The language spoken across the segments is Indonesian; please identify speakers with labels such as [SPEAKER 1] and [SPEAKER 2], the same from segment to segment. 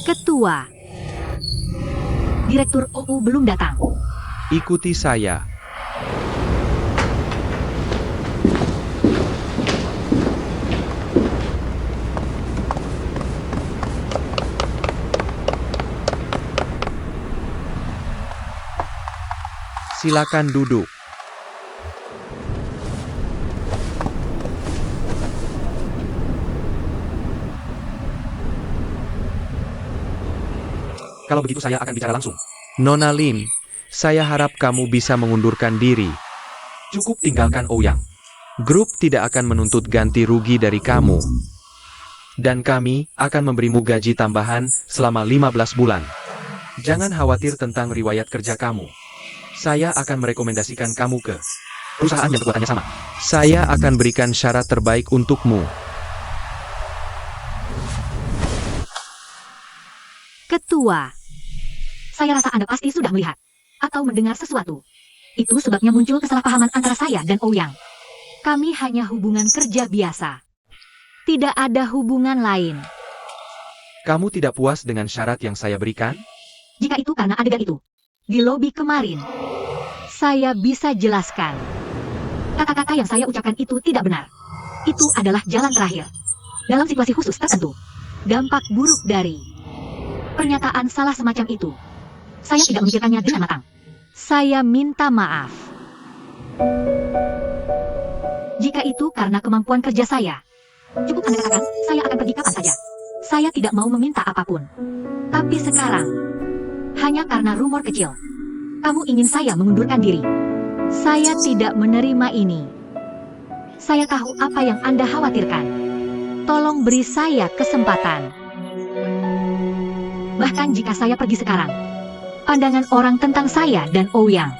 [SPEAKER 1] Ketua. Direktur OU belum datang.
[SPEAKER 2] Ikuti saya. Silakan duduk. Kalau begitu saya akan bicara langsung. Nona Lin, saya harap kamu bisa mengundurkan diri. Cukup tinggalkan Ouyang. Grup tidak akan menuntut ganti rugi dari kamu. Dan kami akan memberimu gaji tambahan selama 15 bulan. Jangan khawatir tentang riwayat kerja kamu. Saya akan merekomendasikan kamu ke perusahaan yang kekuatannya sama. Saya akan berikan syarat terbaik untukmu.
[SPEAKER 1] Ketua. Saya rasa Anda pasti sudah melihat atau mendengar sesuatu. Itu sebabnya muncul kesalahpahaman antara saya dan Ouyang. Kami hanya hubungan kerja biasa. Tidak ada hubungan lain.
[SPEAKER 2] Kamu tidak puas dengan syarat yang saya berikan?
[SPEAKER 1] Jika itu karena adegan itu di lobi kemarin, saya bisa jelaskan. Kata-kata yang saya ucapkan itu tidak benar. Itu adalah jalan terakhir. Dalam situasi khusus tertentu, dampak buruk dari pernyataan salah semacam itu, saya tidak memikirkannya dengan matang. Saya minta maaf. Jika itu karena kemampuan kerja saya, cukup Anda katakan, saya akan pergi kapan saja. Saya tidak mau meminta apapun. Tapi sekarang, hanya karena rumor kecil, kamu ingin saya mengundurkan diri. Saya tidak menerima ini. Saya tahu apa yang Anda khawatirkan. Tolong beri saya kesempatan. Bahkan jika saya pergi sekarang, pandangan orang tentang saya dan Ouyang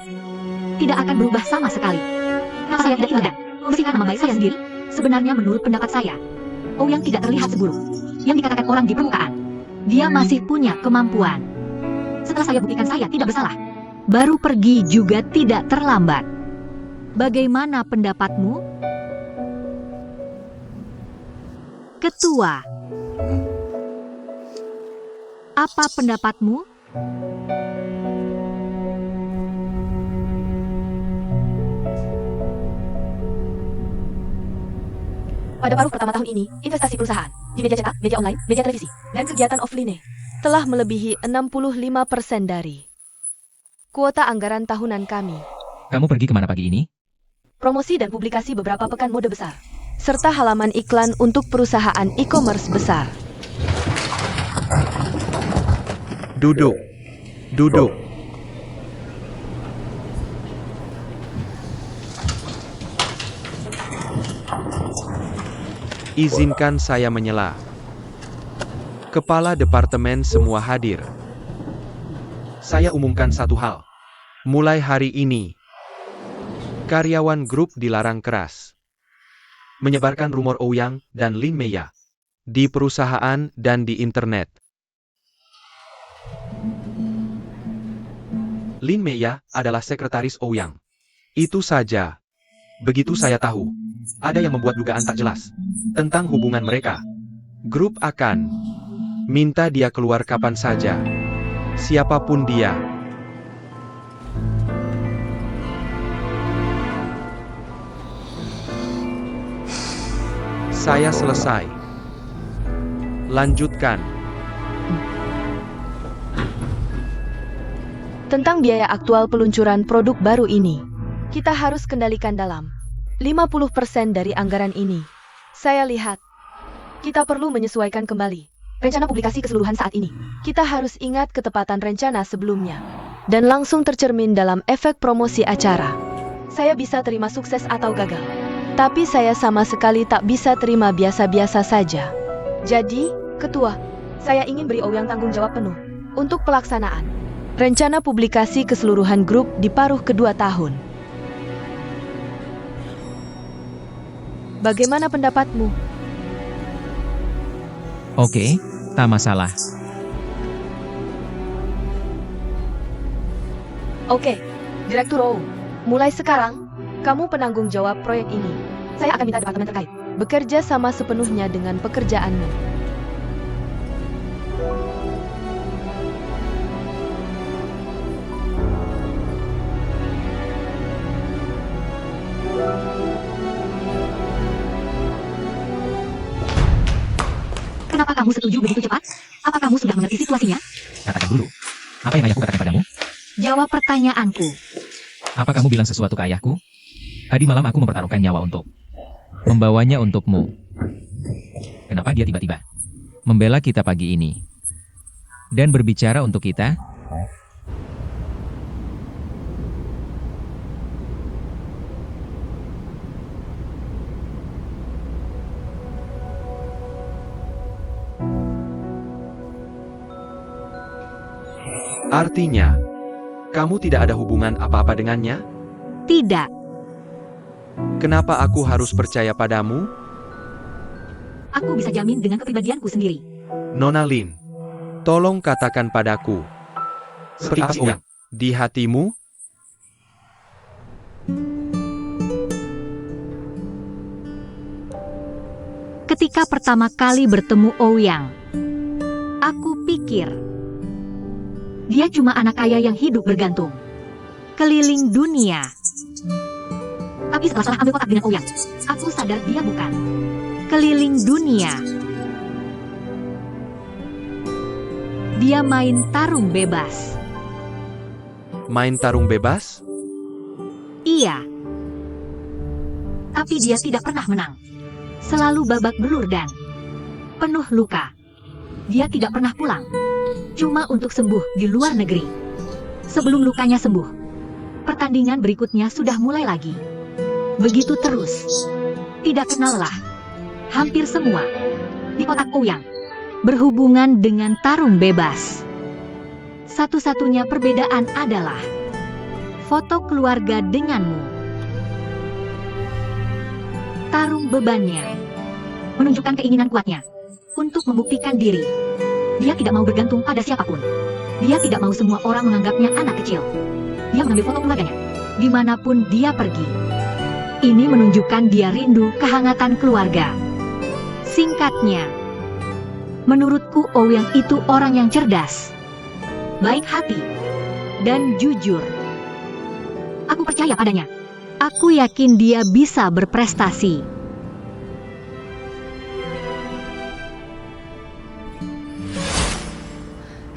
[SPEAKER 1] tidak akan berubah sama sekali. Kenapa saya tidak ingat membersihkan nama baik saya sendiri? Sebenarnya menurut pendapat saya, Ouyang tidak terlihat seburuk yang dikatakan orang di permukaan. Dia masih punya kemampuan. Setelah saya buktikan saya tidak bersalah, baru pergi juga tidak terlambat. Bagaimana pendapatmu? Ketua. Apa pendapatmu?
[SPEAKER 3] Pada paruh pertama tahun ini, investasi perusahaan di media cetak, media online, media televisi, dan kegiatan offline telah melebihi 65% dari kuota anggaran tahunan kami.
[SPEAKER 4] Kamu pergi kemana pagi ini?
[SPEAKER 3] Promosi dan publikasi beberapa pekan mode besar, serta halaman iklan untuk perusahaan e-commerce besar.
[SPEAKER 2] Duduk. Duduk. Izinkan saya menyela. Kepala Departemen semua hadir. Saya umumkan satu hal. Mulai hari ini, karyawan grup dilarang keras menyebarkan rumor Ouyang dan Lin Meya di perusahaan dan di internet. Lin Meya adalah sekretaris Ouyang. Itu saja. Begitu saya tahu, ada yang membuat dugaan tak jelas tentang hubungan mereka. Grup akan minta dia keluar kapan saja. Siapapun dia. Saya selesai. Lanjutkan.
[SPEAKER 3] Tentang biaya aktual peluncuran produk baru ini, kita harus kendalikan dalam 50% dari anggaran ini. Saya lihat, kita perlu menyesuaikan kembali rencana publikasi keseluruhan saat ini. Kita harus ingat ketepatan rencana sebelumnya, dan langsung tercermin dalam efek promosi acara. Saya bisa terima sukses atau gagal, tapi saya sama sekali tak bisa terima biasa-biasa saja. Jadi, Ketua, saya ingin beri Ouyang tanggung jawab penuh untuk pelaksanaan rencana publikasi keseluruhan grup di paruh kedua tahun. Bagaimana pendapatmu?
[SPEAKER 4] Oke, tak masalah.
[SPEAKER 3] Oke, Direktur OU. Mulai sekarang, kamu penanggung jawab proyek ini. Saya akan minta departemen terkait bekerja sama sepenuhnya dengan pekerjaanmu.
[SPEAKER 1] kamu setuju begitu cepat? Apa kamu sudah mengerti situasinya?
[SPEAKER 4] Katakan dulu. Apa yang ayahku katakan padamu?
[SPEAKER 1] Jawab pertanyaanku.
[SPEAKER 4] Apa kamu bilang sesuatu ke ayahku? Tadi malam aku mempertaruhkan nyawa untuk membawanya untukmu. Kenapa dia tiba-tiba membela kita pagi ini? Dan berbicara untuk kita?
[SPEAKER 2] Artinya, kamu tidak ada hubungan apa-apa dengannya?
[SPEAKER 1] Tidak,
[SPEAKER 2] Kenapa aku harus percaya padamu?
[SPEAKER 1] aku bisa jamin dengan kepribadianku sendiri.
[SPEAKER 2] Nona Lin, tolong katakan padaku. Seperti apa Ouyang? Di hatimu?
[SPEAKER 1] Ketika pertama kali bertemu Ouyang, aku pikir dia cuma anak kaya yang hidup bergantung keliling dunia. Tapi setelah salah ambil kotak dengan Ouyang, aku sadar dia bukan keliling dunia. Dia main tarung bebas.
[SPEAKER 2] Main tarung bebas?
[SPEAKER 1] Iya. Tapi dia tidak pernah menang. Selalu babak belur dan penuh luka. Dia tidak pernah pulang. Cuma untuk sembuh di luar negeri. Sebelum lukanya sembuh, pertandingan berikutnya sudah mulai lagi. Begitu terus. Tidak kenal lelah. Hampir semua di kotak Ouyang berhubungan dengan tarung bebas. Satu-satunya perbedaan adalah foto keluarga denganmu. Tarung bebannya menunjukkan keinginan kuatnya untuk membuktikan diri. Dia tidak mau bergantung pada siapapun. Dia tidak mau semua orang menganggapnya anak kecil. Dia mengambil foto keluarganya dimanapun dia pergi. Ini menunjukkan dia rindu kehangatan keluarga. Singkatnya, menurutku Ouyang itu orang yang cerdas, baik hati, dan jujur. Aku percaya padanya. Aku yakin dia bisa berprestasi.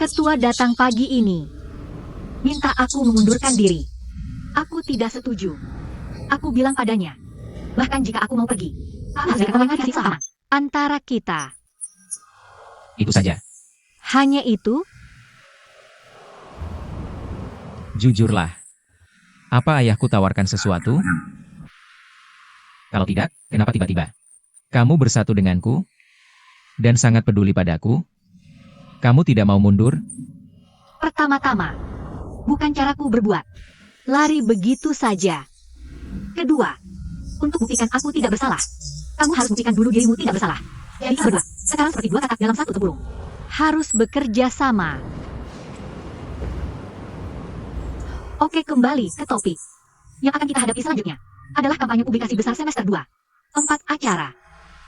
[SPEAKER 1] Ketua datang pagi ini, minta aku mengundurkan diri. Aku tidak setuju. Aku bilang padanya, bahkan jika aku mau pergi, harus ada kasih sama antara kita.
[SPEAKER 4] Itu saja.
[SPEAKER 1] Hanya itu?
[SPEAKER 4] Jujurlah. Apa ayahku tawarkan sesuatu? Kalau tidak, kenapa tiba-tiba kamu bersatu denganku dan sangat peduli padaku? Kamu tidak mau mundur?
[SPEAKER 1] Pertama-tama, bukan caraku berbuat. Lari begitu saja. Kedua, untuk buktikan aku tidak bersalah, kamu harus buktikan dulu dirimu tidak bersalah. Jadi kita berdua, sekarang seperti dua katak dalam satu tempurung. Harus bekerja sama. Oke, kembali ke topik. Yang akan kita hadapi selanjutnya adalah kampanye publikasi besar semester 2. 4 acara.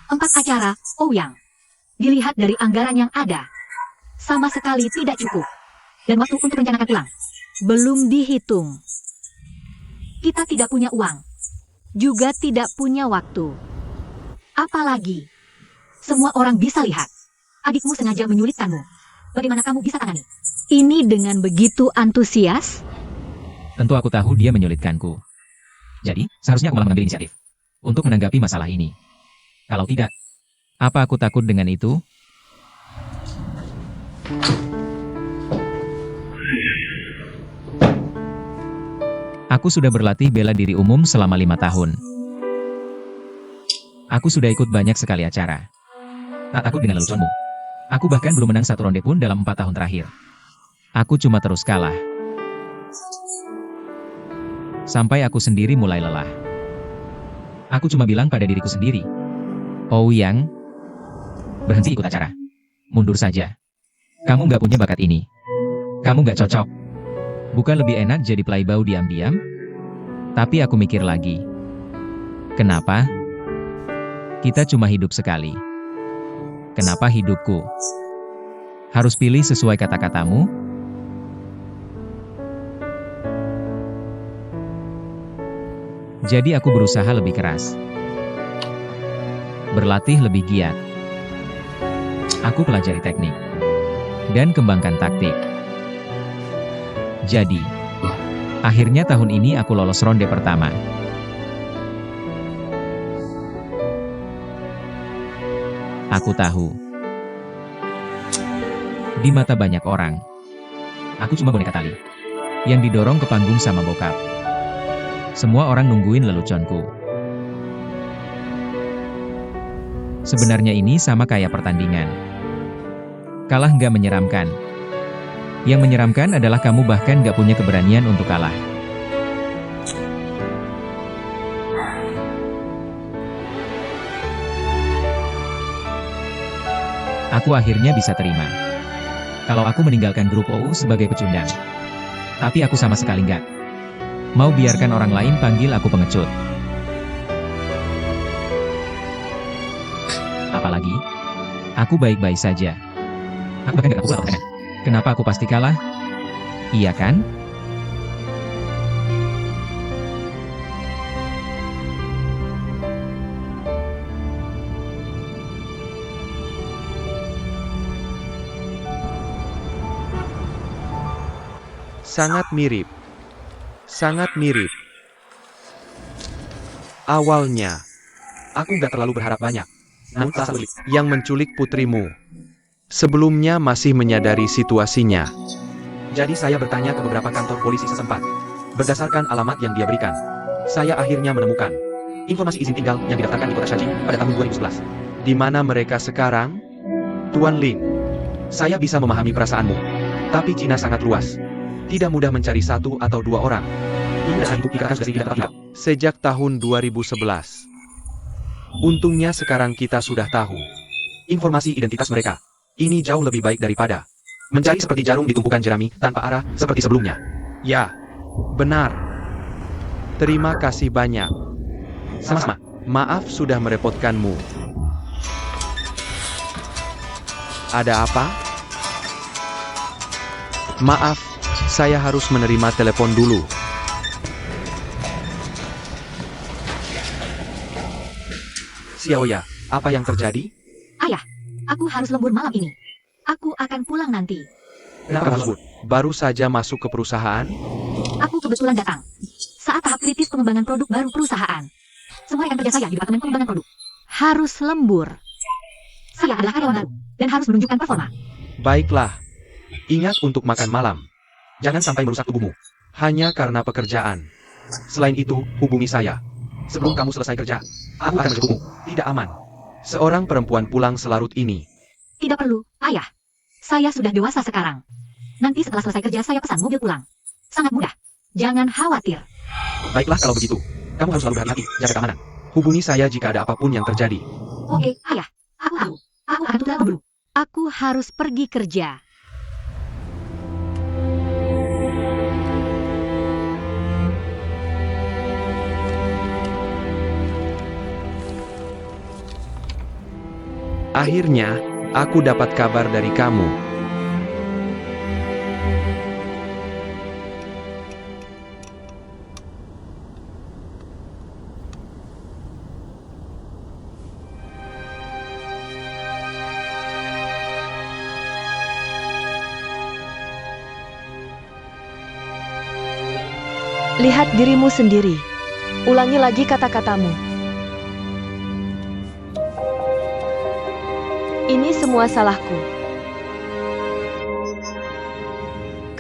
[SPEAKER 1] 4 acara, Ouyang. Dilihat dari anggaran yang ada, sama sekali tidak cukup. Dan waktu untuk rencanakan ulang belum dihitung. Kita tidak punya uang, juga tidak punya waktu. Apalagi, semua orang bisa lihat. Adikmu sengaja menyulitkanmu. Bagaimana kamu bisa tangani ini dengan begitu antusias?
[SPEAKER 4] Tentu aku tahu dia menyulitkanku. Jadi, seharusnya aku malah mengambil inisiatif untuk menanggapi masalah ini. Kalau tidak, apa aku takut dengan itu? Aku sudah berlatih bela diri umum selama 5 tahun. Aku sudah ikut banyak sekali acara. Tak takut dengan leluconmu. Aku bahkan belum menang 1 ronde pun dalam 4 tahun terakhir. Aku cuma terus kalah. Sampai aku sendiri mulai lelah. Aku cuma bilang pada diriku sendiri, Ouyang, berhenti ikut acara. Mundur saja. Kamu nggak punya bakat ini. Kamu nggak cocok. Bukan lebih enak jadi playbau diam-diam? Tapi aku mikir lagi. Kenapa? Kita cuma hidup sekali. Kenapa hidupku harus pilih sesuai kata-katamu? Jadi aku berusaha lebih keras. Berlatih lebih giat. Aku pelajari teknik dan kembangkan taktik. Jadi, akhirnya tahun ini aku lolos ronde pertama. Aku tahu, di mata banyak orang, aku cuma boneka tali yang didorong ke panggung sama bokap. Semua orang nungguin leluconku. Sebenarnya ini sama kayak pertandingan. Kalah nggak menyeramkan. Yang menyeramkan adalah kamu bahkan nggak punya keberanian untuk kalah. Aku akhirnya bisa terima kalau aku meninggalkan grup OU sebagai pecundang. Tapi aku sama sekali nggak mau biarkan orang lain panggil aku pengecut. Apalagi, aku baik-baik saja. Aku bahkan gak tahu apa. Kenapa aku pasti kalah? Iya kan?
[SPEAKER 2] Sangat mirip. Sangat mirip. Awalnya, aku nggak terlalu berharap banyak. Namun salah satu yang menculik putrimu sebelumnya masih menyadari situasinya. Jadi saya bertanya ke beberapa kantor polisi setempat. Berdasarkan alamat yang dia berikan, saya akhirnya menemukan informasi izin tinggal yang didaftarkan di kota Shaji pada tahun 2011. Di mana mereka sekarang? Tuan Lin, saya bisa memahami perasaanmu. Tapi Cina sangat luas. Tidak mudah mencari satu atau dua orang. Ini adalah bukti kertas dari tidak terlihat. Sejak tahun 2011. Untungnya sekarang kita sudah tahu informasi identitas mereka. Ini jauh lebih baik daripada mencari seperti jarum di tumpukan jerami tanpa arah seperti sebelumnya. Ya, benar. Terima kasih banyak. Sama-sama. Maaf sudah merepotkanmu. Ada apa? Maaf, saya harus menerima telepon dulu. Xiaoya, apa yang terjadi?
[SPEAKER 1] Ayah, aku harus lembur malam ini. Aku akan pulang nanti.
[SPEAKER 2] Kenapa harus lembur? Baru saja masuk ke perusahaan?
[SPEAKER 1] Aku kebetulan datang saat tahap kritis pengembangan produk baru perusahaan. Semua rekan kerja saya di departemen pengembangan produk harus lembur. Saya adalah karyawan baru dan harus menunjukkan performa.
[SPEAKER 2] Baiklah. Ingat untuk makan malam. Jangan sampai merusak tubuhmu. Hanya karena pekerjaan. Selain itu, hubungi saya. Sebelum kamu selesai kerja, aku akan menjemputmu. Tidak aman. Seorang perempuan pulang selarut ini.
[SPEAKER 1] Tidak perlu, ayah. Saya sudah dewasa sekarang. Nanti setelah selesai kerja saya pesan mobil pulang. Sangat mudah. Jangan khawatir.
[SPEAKER 2] Baiklah kalau begitu. Kamu harus selalu berhati-hati, jaga keamanan. Hubungi saya jika ada apapun yang terjadi.
[SPEAKER 1] Oke, ayah. Aku tahu. Aku akan tutup dulu. Aku harus pergi kerja.
[SPEAKER 2] Akhirnya, aku dapat kabar dari kamu.
[SPEAKER 3] Lihat dirimu sendiri. Ulangi lagi kata-katamu. Ini semua salahku.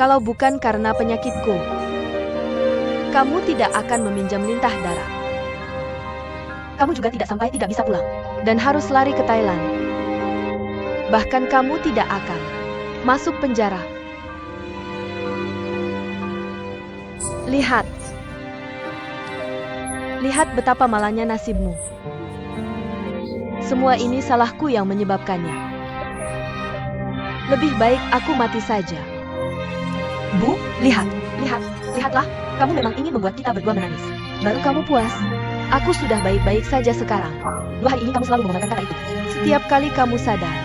[SPEAKER 3] Kalau bukan karena penyakitku, kamu tidak akan meminjam lintah darah.
[SPEAKER 1] Kamu juga tidak sampai tidak bisa pulang.
[SPEAKER 3] Dan harus lari ke Thailand. Bahkan kamu tidak akan masuk penjara. Lihat. Lihat betapa malahnya nasibmu. Semua ini salahku yang menyebabkannya. Lebih baik aku mati saja.
[SPEAKER 1] Bu, lihatlah. Kamu memang ingin membuat kita berdua menangis.
[SPEAKER 3] Baru kamu puas. Aku sudah baik-baik saja sekarang.
[SPEAKER 1] 2 hari ini kamu selalu menggunakan kata itu.
[SPEAKER 3] Setiap kali kamu sadar.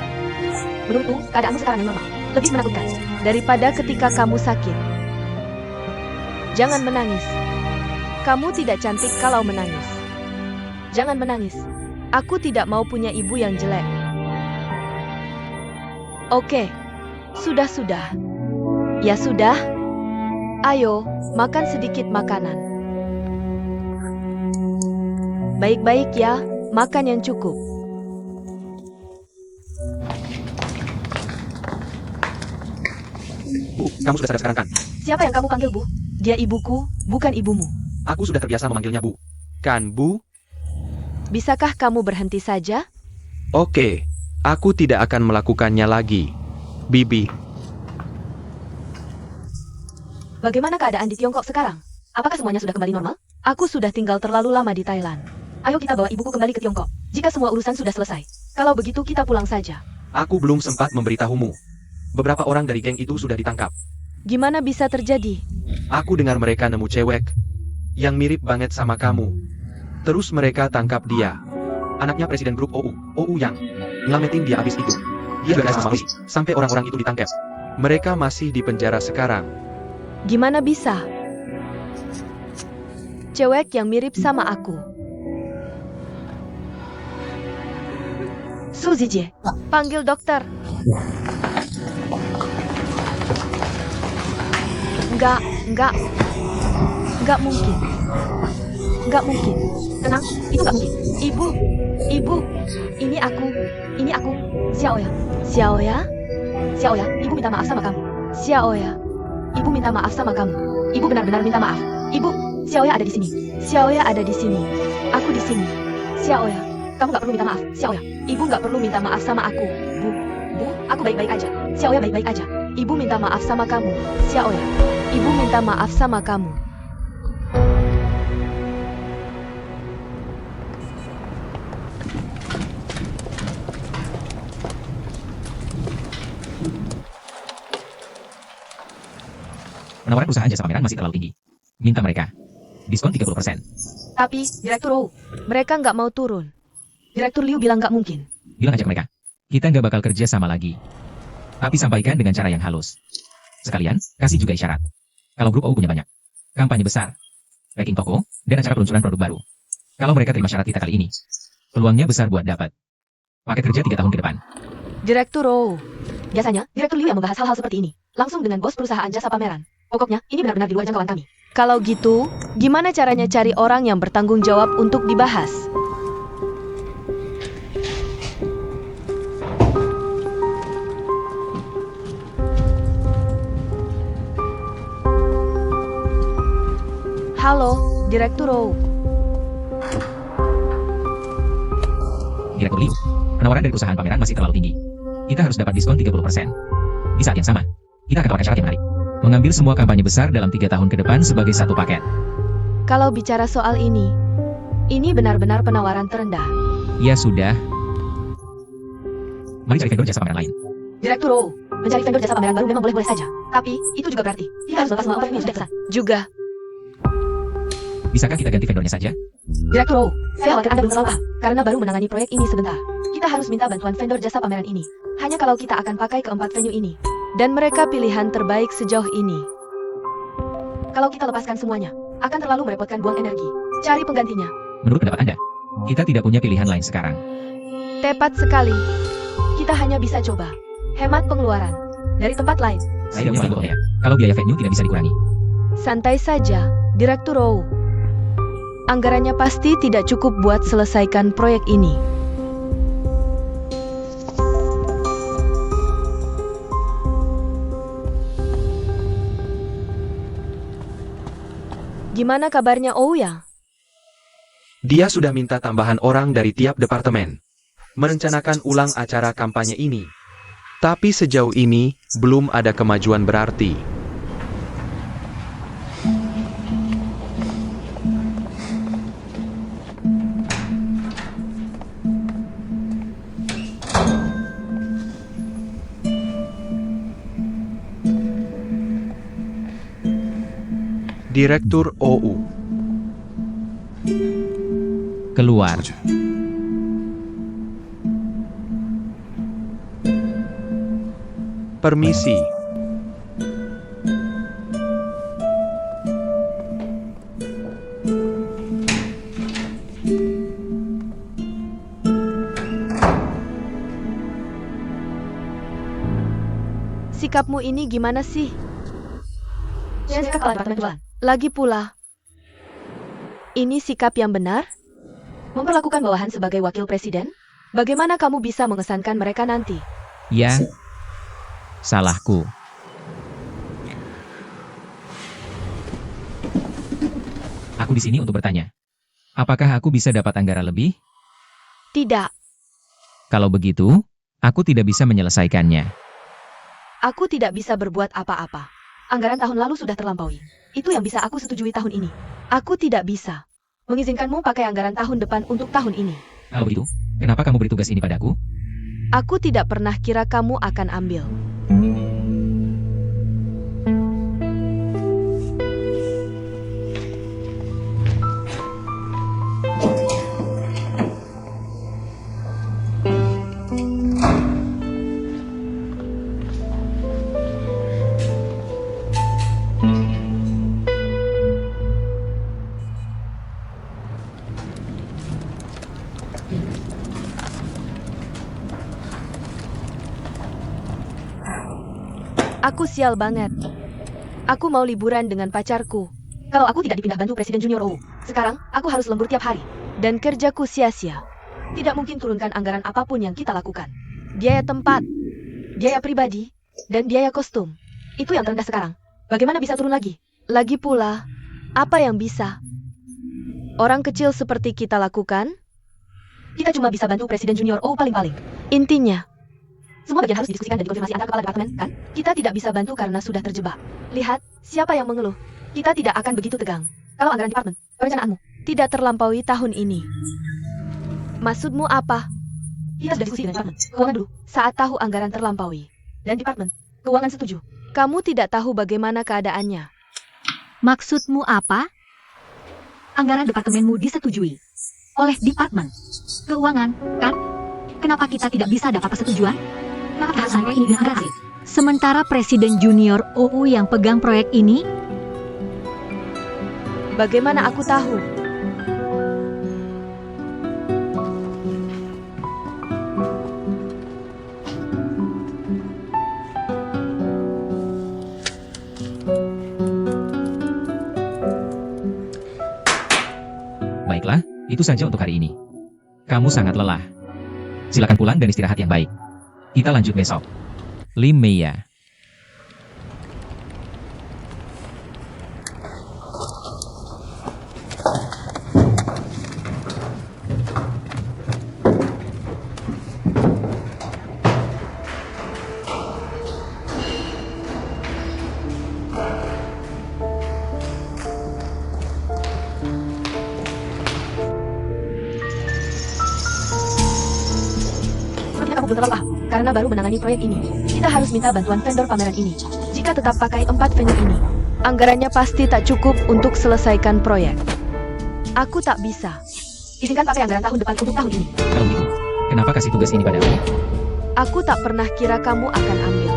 [SPEAKER 1] Menurutku, keadaanmu sekarang yang normal. Lebih menakutkan
[SPEAKER 3] Daripada ketika kamu sakit. Jangan menangis. Kamu tidak cantik kalau menangis. Jangan menangis. Aku tidak mau punya ibu yang jelek. Oke, sudah. Ya sudah. Ayo, makan sedikit makanan. Baik-baik ya, makan yang cukup.
[SPEAKER 2] Bu, kamu sudah sadar sekarang kan?
[SPEAKER 3] Siapa yang kamu panggil, Bu? Dia ibuku, bukan ibumu.
[SPEAKER 2] Aku sudah terbiasa memanggilnya Bu. Kan, Bu?
[SPEAKER 3] Bisakah kamu berhenti saja?
[SPEAKER 2] Oke, aku tidak akan melakukannya lagi. Bibi,
[SPEAKER 3] Bagaimana keadaan di Tiongkok sekarang? Apakah semuanya sudah kembali normal? Aku sudah tinggal terlalu lama di Thailand. Ayo kita bawa ibuku kembali ke Tiongkok. Jika semua urusan sudah selesai. Kalau begitu kita pulang saja.
[SPEAKER 2] aku belum sempat memberitahumu. Beberapa orang dari geng itu sudah ditangkap.
[SPEAKER 3] Gimana bisa terjadi?
[SPEAKER 2] Aku dengar mereka nemu cewek yang mirip banget sama kamu. Terus mereka tangkap dia. Anaknya presiden grup OU yang ngelametin dia habis itu. Dia gagal sama polisi, sampai orang-orang itu ditangkap. Mereka masih di penjara sekarang.
[SPEAKER 3] Gimana bisa? Cewek yang mirip sama aku. Su Zijie, panggil dokter. Enggak mungkin. Enggak mungkin. Tenang, itu enggak mungkin. Ibu, ini aku, Xiaoya, ibu minta maaf sama kamu. Xiaoya, ibu minta maaf sama kamu. Ibu benar-benar minta maaf. Ibu, Xiaoya ada di sini. Aku di sini. Xiaoya, kamu nggak perlu minta maaf. Xiaoya, ibu nggak perlu minta maaf sama aku. Bu, aku baik-baik aja. Xiaoya baik-baik aja. Ibu minta maaf sama kamu. Xiaoya, ibu minta maaf sama kamu.
[SPEAKER 4] Penawaran perusahaan jasa pameran masih terlalu tinggi. Minta mereka diskon 30%.
[SPEAKER 3] Tapi, Direktur Rou, mereka nggak mau turun. Direktur Liu bilang nggak mungkin.
[SPEAKER 4] Bilang aja ke mereka, kita nggak bakal kerja sama lagi. Tapi sampaikan dengan cara yang halus. Sekalian, kasih juga isyarat. Kalau grup OU punya banyak kampanye besar, packing toko, dan acara peluncuran produk baru. Kalau mereka terima syarat kita kali ini, peluangnya besar buat dapat paket kerja 3 tahun ke depan.
[SPEAKER 3] Direktur Rou, biasanya Direktur Liu yang membahas hal-hal seperti ini, langsung dengan bos perusahaan jasa pameran. Pokoknya, ini benar-benar di luar jangkauan kami. Kalau gitu, gimana caranya cari orang yang bertanggung jawab untuk dibahas? Halo, Direktur Rou.
[SPEAKER 4] Direktur Liu, penawaran dari perusahaan pameran masih terlalu tinggi. Kita harus dapat diskon 30%. Di saat yang sama, kita akan tawarkan syarat yang menarik. Mengambil semua kampanye besar dalam 3 tahun ke depan sebagai satu paket.
[SPEAKER 3] Kalau bicara soal ini benar-benar penawaran terendah.
[SPEAKER 4] Ya sudah. Mari cari vendor jasa pameran lain.
[SPEAKER 3] Direktur Rou, mencari vendor jasa pameran baru memang boleh-boleh saja. Tapi, itu juga berarti kita harus lepas semua apa yang sudah pesan. Juga.
[SPEAKER 4] Bisakah kita ganti vendornya saja?
[SPEAKER 3] Direktur Rou, saya khawatir Anda belum terlalu paham, karena baru menangani proyek ini sebentar. Kita harus minta bantuan vendor jasa pameran ini. Hanya kalau kita akan pakai keempat venue ini. Dan mereka pilihan terbaik sejauh ini. Kalau kita lepaskan semuanya, akan terlalu merepotkan buang energi. Cari penggantinya.
[SPEAKER 4] Menurut pendapat Anda, kita tidak punya pilihan lain sekarang.
[SPEAKER 3] Tepat sekali. Kita hanya bisa coba. Hemat pengeluaran. Dari tempat lain.
[SPEAKER 4] Saya punya paling ya. Kalau biaya venue tidak bisa dikurangi.
[SPEAKER 3] Santai saja, Direktur Rou. Anggarannya pasti tidak cukup buat selesaikan proyek ini. Gimana kabarnya Ouyang?
[SPEAKER 2] dia sudah minta tambahan orang dari tiap departemen. Merencanakan ulang acara kampanye ini. Tapi sejauh ini, belum ada kemajuan berarti. Direktur OU.
[SPEAKER 4] Keluar.
[SPEAKER 2] Permisi.
[SPEAKER 3] Sikapmu ini gimana sih?
[SPEAKER 1] Saya sikap kepala departemen penjualan.
[SPEAKER 3] Lagi pula, ini sikap yang benar?
[SPEAKER 1] Memperlakukan bawahan sebagai wakil presiden?
[SPEAKER 3] Bagaimana kamu bisa mengesankan mereka nanti?
[SPEAKER 4] Ya, salahku. Aku di sini untuk bertanya. Apakah aku bisa dapat anggaran lebih?
[SPEAKER 3] Tidak,
[SPEAKER 4] Kalau begitu, aku tidak bisa menyelesaikannya.
[SPEAKER 3] aku tidak bisa berbuat apa-apa.
[SPEAKER 1] Anggaran tahun lalu sudah terlampaui. Itu yang bisa aku setujui tahun ini.
[SPEAKER 3] Aku tidak bisa.
[SPEAKER 1] Mengizinkanmu pakai anggaran tahun depan untuk tahun ini.
[SPEAKER 4] Kalau begitu, kenapa kamu beri tugas ini padaku?
[SPEAKER 3] Aku tidak pernah kira kamu akan ambil. Aku sial banget. Aku mau liburan dengan pacarku.
[SPEAKER 1] Kalau aku tidak dipindah bantu Presiden Junior OU, sekarang aku harus lembur tiap hari.
[SPEAKER 3] Dan kerjaku sia-sia.
[SPEAKER 1] Tidak mungkin turunkan anggaran apapun yang kita lakukan.
[SPEAKER 3] Biaya tempat,
[SPEAKER 1] Biaya pribadi,
[SPEAKER 3] dan biaya kostum.
[SPEAKER 1] itu yang terendah sekarang. Bagaimana bisa turun lagi?
[SPEAKER 3] Lagi pula, apa yang bisa orang kecil seperti kita lakukan?
[SPEAKER 1] Kita cuma bisa bantu Presiden Junior OU paling-paling.
[SPEAKER 3] Intinya,
[SPEAKER 1] Semua bagian harus didiskusikan dan dikonfirmasi antar kepala departemen, kan? Kita tidak bisa bantu karena sudah terjebak. Lihat, siapa yang mengeluh. Kita tidak akan begitu tegang. Kalau anggaran departemen, perencanaanmu,
[SPEAKER 3] tidak terlampaui tahun ini. Maksudmu apa?
[SPEAKER 1] kita sudah diskusi dengan departemen keuangan dulu.
[SPEAKER 3] Saat tahu anggaran terlampaui,
[SPEAKER 1] Dan departemen keuangan setuju.
[SPEAKER 3] kamu tidak tahu bagaimana keadaannya.
[SPEAKER 1] Maksudmu apa? Anggaran departemenmu disetujui oleh departemen keuangan, kan? Kenapa kita tidak bisa dapat persetujuan? Kenapa harus sampai ini dengan anggaran sih? Sementara Presiden Junior OU yang pegang proyek ini,
[SPEAKER 3] Bagaimana aku tahu?
[SPEAKER 4] Baiklah, itu saja untuk hari ini. Kamu sangat lelah. Silakan pulang dan istirahat yang baik. Kita lanjut besok. Lim Meia.
[SPEAKER 1] sepertinya kamu belum terlalu paham. Karena baru menangani proyek ini, kita harus minta bantuan vendor pameran ini. Jika tetap pakai 4 venue ini,
[SPEAKER 3] Anggarannya pasti tak cukup untuk selesaikan proyek. Aku tak bisa.
[SPEAKER 1] izinkan pakai anggaran tahun depan untuk tahun ini.
[SPEAKER 4] Kalau begitu, kenapa kasih tugas ini padaku?
[SPEAKER 3] Aku tak pernah kira kamu akan ambil.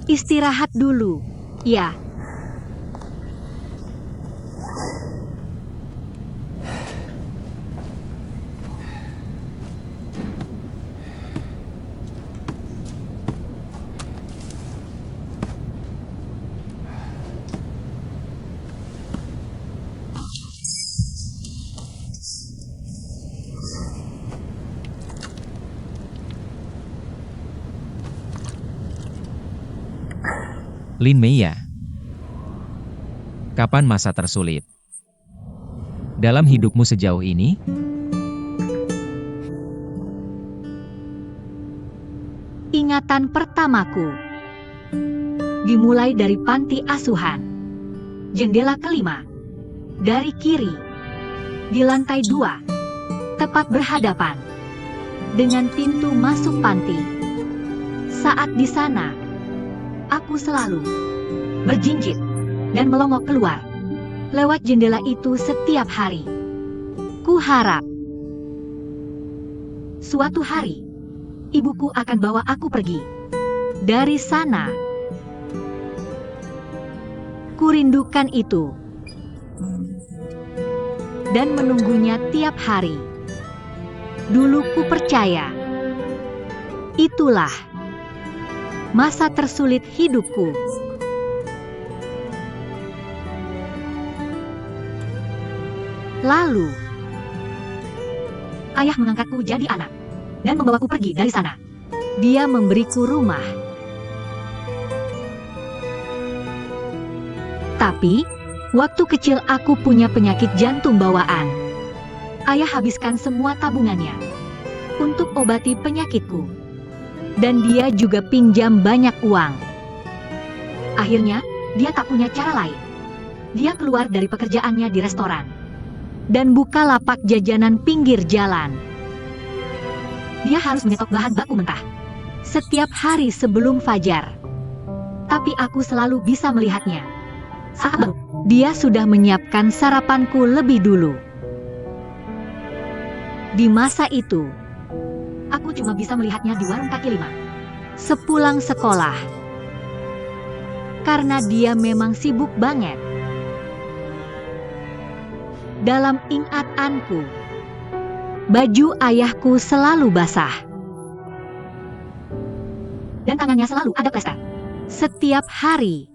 [SPEAKER 1] Istirahat dulu. Ya.
[SPEAKER 4] Lin Meia. Kapan masa tersulit? Dalam hidupmu sejauh ini?
[SPEAKER 1] Ingatan pertamaku. Dimulai dari panti asuhan. Jendela kelima. Dari kiri. Di lantai 2. Tepat berhadapan. Dengan pintu masuk panti. Saat di sana, aku selalu berjinjit dan melongok keluar. Lewat jendela itu setiap hari. Ku harap suatu hari, ibuku akan bawa aku pergi dari sana. Kurindukan itu dan menunggunya tiap hari. Dulu ku percaya itulah masa tersulit hidupku. Lalu, ayah mengangkatku jadi anak dan membawaku pergi dari sana. Dia memberiku rumah. Tapi, waktu kecil aku punya penyakit jantung bawaan. Ayah habiskan semua tabungannya untuk obati penyakitku. Dan dia juga pinjam banyak uang. Akhirnya, dia tak punya cara lain. Dia keluar dari pekerjaannya di restoran dan buka lapak jajanan pinggir jalan. Dia harus menyetok bahan baku mentah setiap hari sebelum fajar. Tapi aku selalu bisa melihatnya. Saat baru, dia sudah menyiapkan sarapanku lebih dulu. Di masa itu, aku cuma bisa melihatnya di warung kaki lima sepulang sekolah. Karena dia memang sibuk banget. Dalam ingatanku, baju ayahku selalu basah. Dan tangannya selalu ada plester. Setiap hari.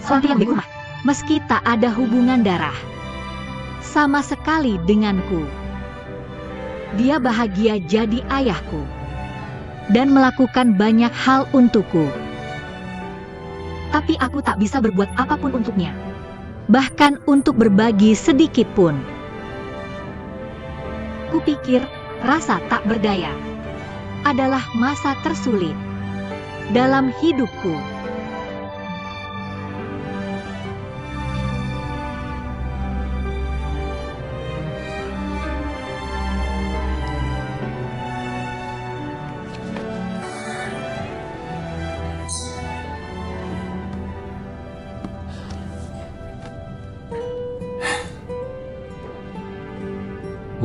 [SPEAKER 1] Seperti yang di rumah, meski tak ada hubungan darah sama sekali denganku. Dia bahagia jadi ayahku dan melakukan banyak hal untukku. Tapi aku tak bisa berbuat apapun untuknya. Bahkan untuk berbagi sedikit pun. Kupikir rasa tak berdaya adalah masa tersulit dalam hidupku.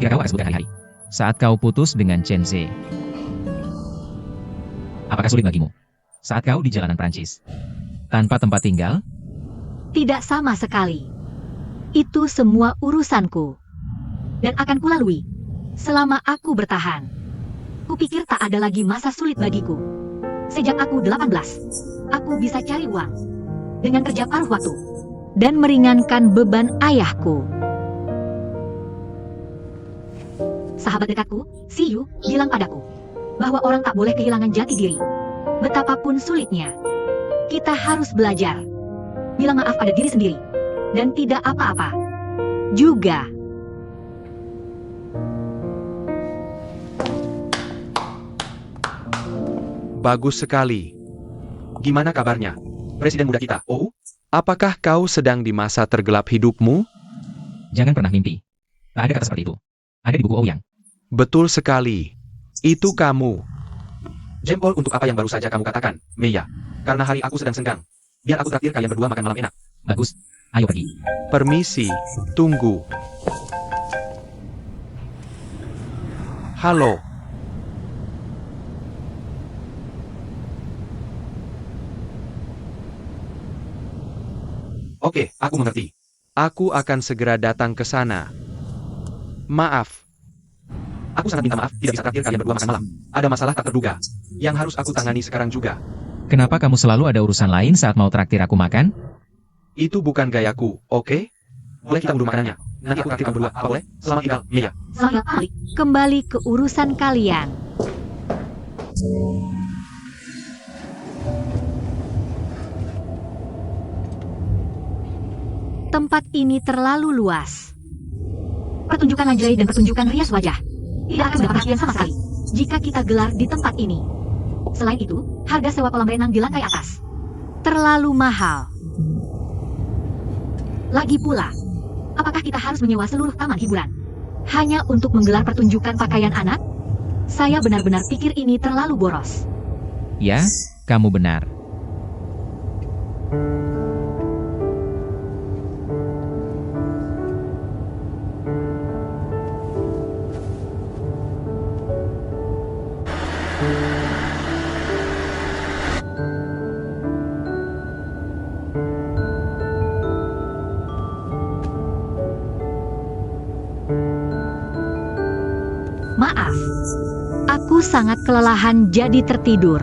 [SPEAKER 4] Kukira kau akan sebutkan hari-hari saat kau putus dengan Chen Ze. Apakah sulit bagimu saat kau di jalanan Prancis tanpa tempat tinggal?
[SPEAKER 1] Tidak sama sekali. Itu semua urusanku. Dan akan kulalui selama aku bertahan. Kupikir tak ada lagi masa sulit bagiku. Sejak aku 18, aku bisa cari uang dengan kerja paruh waktu dan meringankan beban ayahku. Sahabat dekatku, Siyu, bilang padaku bahwa orang tak boleh kehilangan jati diri. Betapapun sulitnya, kita harus belajar bilang maaf pada diri sendiri dan tidak apa-apa juga.
[SPEAKER 2] Bagus sekali. Gimana kabarnya, Presiden muda kita, Oh? Apakah kau sedang di masa tergelap hidupmu?
[SPEAKER 4] Jangan pernah mimpi. Tak ada kata seperti itu. Ada di buku Ouyang.
[SPEAKER 2] Betul sekali. Itu kamu. Jempol untuk apa yang baru saja kamu katakan, Meiya. Karena hari aku sedang senggang. Biar aku traktir kalian berdua makan malam enak.
[SPEAKER 4] Bagus. Ayo pergi.
[SPEAKER 2] Permisi, tunggu. Halo. Oke, aku mengerti. Aku akan segera datang ke sana. Maaf. Aku sangat minta maaf, tidak bisa traktir kalian berdua makan malam. Ada masalah tak terduga yang harus aku tangani sekarang juga.
[SPEAKER 4] Kenapa kamu selalu ada urusan lain saat mau traktir aku makan?
[SPEAKER 2] Itu bukan gayaku, oke? Boleh kita undur makanannya? Nanti aku traktir kamu berdua, apa boleh? Selamat tinggal, Meiya.
[SPEAKER 1] Selamat kembali ke urusan kalian. Tempat ini terlalu luas. Pertunjukan lingerie dan pertunjukan rias wajah tidak akan mendapat perhatian sama sekali. jika kita gelar di tempat ini. Selain itu, harga sewa kolam renang di lantai atas terlalu mahal. Lagi pula, apakah kita harus menyewa seluruh taman hiburan hanya untuk menggelar pertunjukan pakaian anak? Saya benar-benar pikir ini terlalu boros.
[SPEAKER 4] Ya, kamu benar.
[SPEAKER 1] Maaf, aku sangat kelelahan jadi tertidur.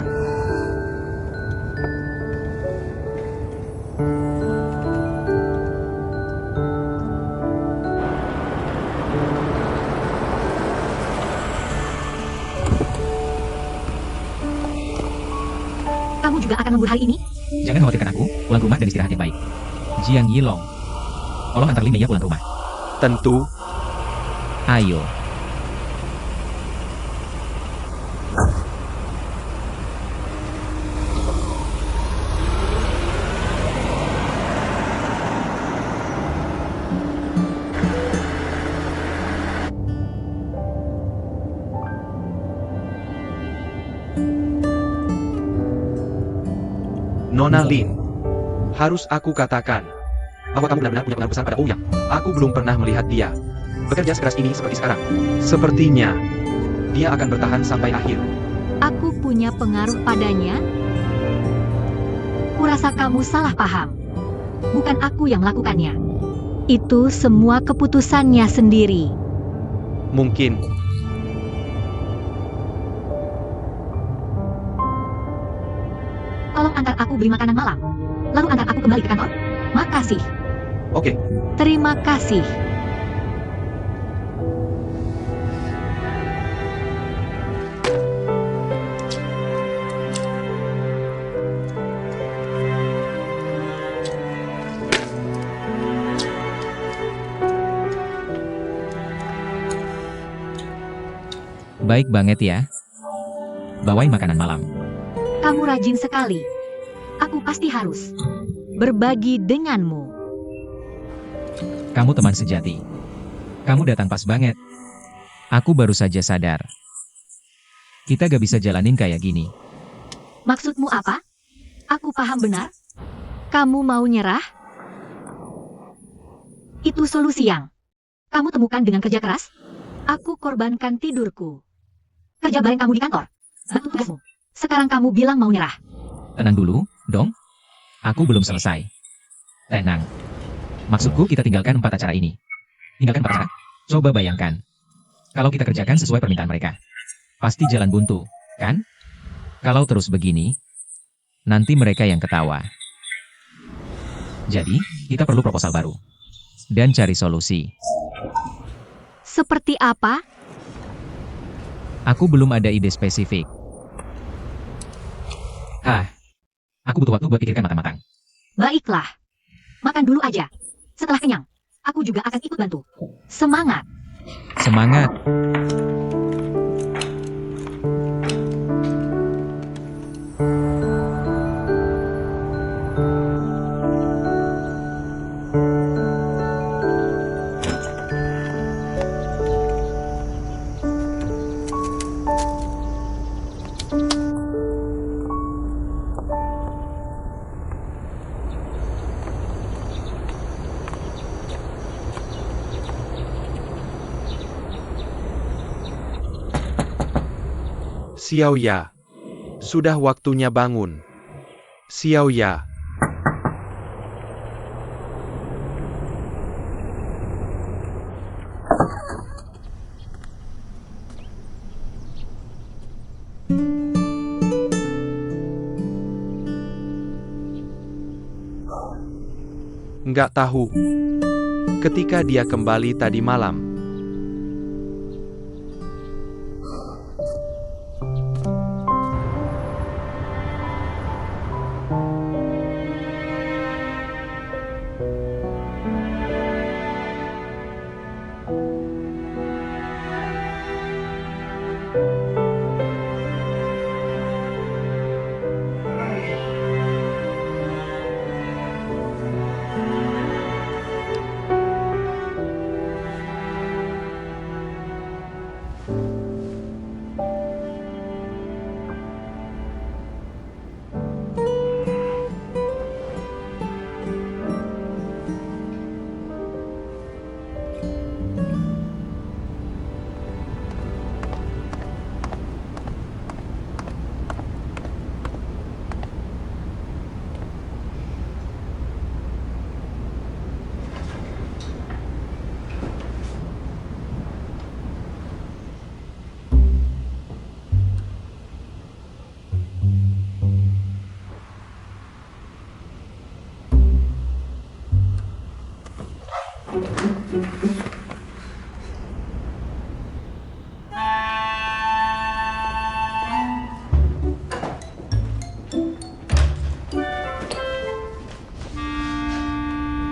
[SPEAKER 1] Kamu juga akan lembur hari ini?
[SPEAKER 4] Jangan khawatirkan aku, pulang rumah dan istirahat yang baik. Jiang Yilong, tolong antar Lin Mei pulang rumah.
[SPEAKER 2] Tentu,
[SPEAKER 4] Ayo.
[SPEAKER 2] Nona Lin. Harus aku katakan bahwa kamu benar-benar punya pengaruh besar pada Ouyang. Aku belum pernah melihat dia bekerja sekeras ini seperti sekarang. Sepertinya dia akan bertahan sampai akhir.
[SPEAKER 1] Aku punya pengaruh padanya? Kurasa kamu salah paham. Bukan aku yang melakukannya. Itu semua keputusannya sendiri.
[SPEAKER 2] Mungkin.
[SPEAKER 1] Tolong antar aku beli makanan malam. Lalu antar aku kembali ke kantor. Makasih.
[SPEAKER 2] Oke,
[SPEAKER 1] Terima kasih.
[SPEAKER 4] Baik banget ya. Bawain makanan malam.
[SPEAKER 1] Kamu rajin sekali. Aku pasti harus berbagi denganmu.
[SPEAKER 4] Kamu teman sejati. Kamu datang pas banget. Aku baru saja sadar. Kita gak bisa jalanin kayak gini.
[SPEAKER 1] Maksudmu apa? Aku paham benar? Kamu mau nyerah? Itu solusi yang kamu temukan dengan kerja keras? Aku korbankan tidurku. Kerja bareng kamu di kantor. Bantu tugasmu. Sekarang kamu bilang mau nyerah.
[SPEAKER 4] Tenang dulu, dong. Aku belum selesai. Tenang. Maksudku kita tinggalkan 4 acara ini. Tinggalkan 4 acara. Coba bayangkan. Kalau kita kerjakan sesuai permintaan mereka. Pasti jalan buntu, kan? Kalau terus begini, nanti mereka yang ketawa. Jadi, kita perlu proposal baru. Dan cari solusi.
[SPEAKER 1] Seperti apa?
[SPEAKER 4] Aku belum ada ide spesifik. Aku butuh waktu buat pikirkan matang-matang.
[SPEAKER 1] Baiklah. Makan dulu aja. Setelah kenyang, aku juga akan ikut bantu. Semangat.
[SPEAKER 4] Semangat.
[SPEAKER 2] Xiaoya. Sudah waktunya bangun. Xiaoya. Nggak tahu. Ketika dia kembali tadi malam,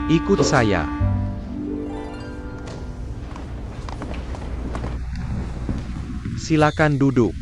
[SPEAKER 2] Ikut saya. Silakan duduk.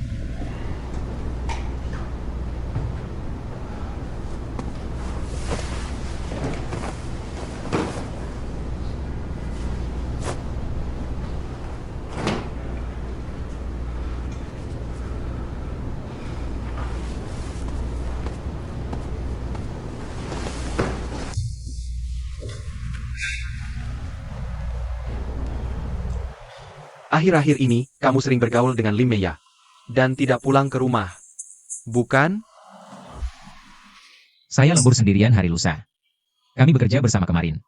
[SPEAKER 2] Akhir-akhir ini, kamu sering bergaul dengan Lim Meiya. Dan tidak pulang ke rumah. Bukan?
[SPEAKER 4] Saya lembur sendirian hari lusa. Kami bekerja bersama kemarin.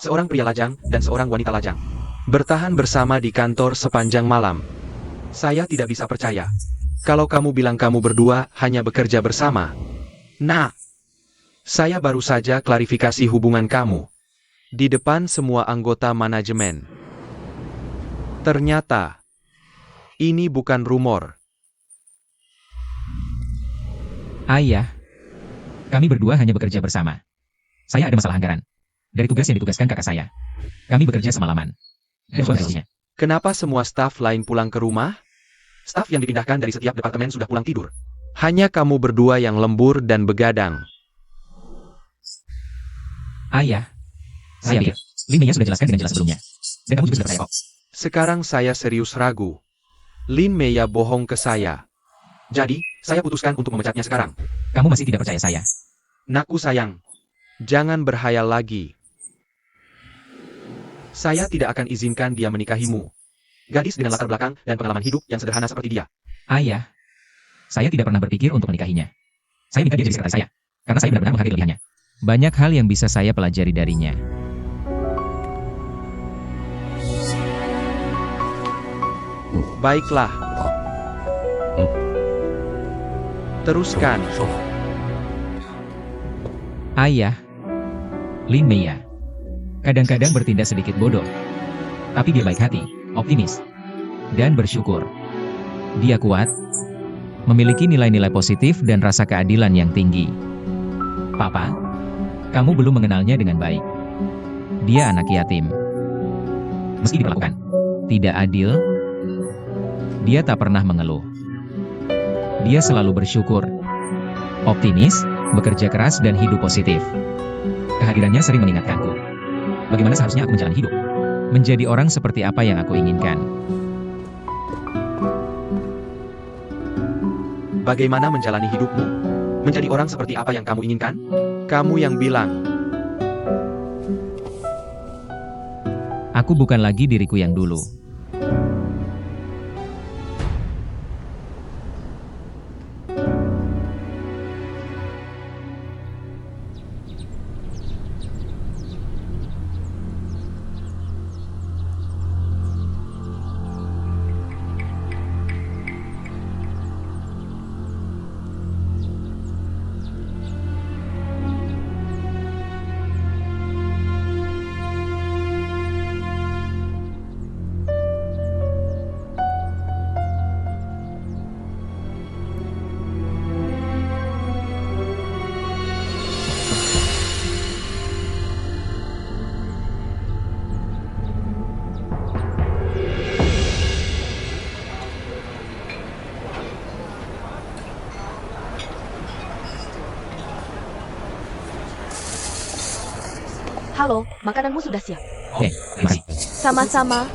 [SPEAKER 2] Seorang pria lajang dan seorang wanita lajang. Bertahan bersama di kantor sepanjang malam. Saya tidak bisa percaya. Kalau kamu bilang kamu berdua hanya bekerja bersama. Nah, saya baru saja klarifikasi hubungan kamu. Di depan semua anggota manajemen. Ternyata, ini bukan rumor.
[SPEAKER 4] Ayah, kami berdua hanya bekerja bersama. Saya ada masalah anggaran. Dari tugas yang ditugaskan kakak saya. Kami bekerja semalaman. Dan hasilnya.
[SPEAKER 2] Kenapa semua staf lain pulang ke rumah? Staf yang dipindahkan dari setiap departemen sudah pulang tidur. Hanya kamu berdua yang lembur dan begadang.
[SPEAKER 4] Ayah, saya pikir, Lim Meiya sudah jelaskan dengan jelas sebelumnya. Dan kamu juga sudah percaya kok.
[SPEAKER 2] Sekarang saya serius ragu. Lim Meiya bohong ke saya. Jadi, saya putuskan untuk memecatnya sekarang.
[SPEAKER 4] Kamu masih tidak percaya saya?
[SPEAKER 2] Nakku sayang, jangan berhayal lagi. Saya tidak akan izinkan dia menikahimu. Gadis dengan latar belakang dan pengalaman hidup yang sederhana seperti dia.
[SPEAKER 4] Ayah, saya tidak pernah berpikir untuk menikahinya. Saya minta dia jadi sekretaris saya, karena saya benar-benar menghargai kelebihannya. Banyak hal yang bisa saya pelajari darinya.
[SPEAKER 2] Baiklah. Teruskan.
[SPEAKER 4] Ayah, Lim Meiya, kadang-kadang bertindak sedikit bodoh. Tapi dia baik hati, optimis, dan bersyukur. Dia kuat, memiliki nilai-nilai positif dan rasa keadilan yang tinggi. Papa, kamu belum mengenalnya dengan baik. Dia anak yatim. Meski diperlakukan tidak adil, dia tak pernah mengeluh. Dia selalu bersyukur, optimis, bekerja keras dan hidup positif. Kehadirannya sering mengingatkanku, bagaimana seharusnya aku menjalani hidup. Menjadi orang seperti apa yang aku inginkan.
[SPEAKER 2] Bagaimana menjalani hidupmu? Menjadi orang seperti apa yang kamu inginkan? Kamu yang bilang.
[SPEAKER 4] Aku bukan lagi diriku yang dulu.
[SPEAKER 3] Halo, makananmu sudah siap.
[SPEAKER 4] Oke, terima kasih.
[SPEAKER 3] Sama-sama.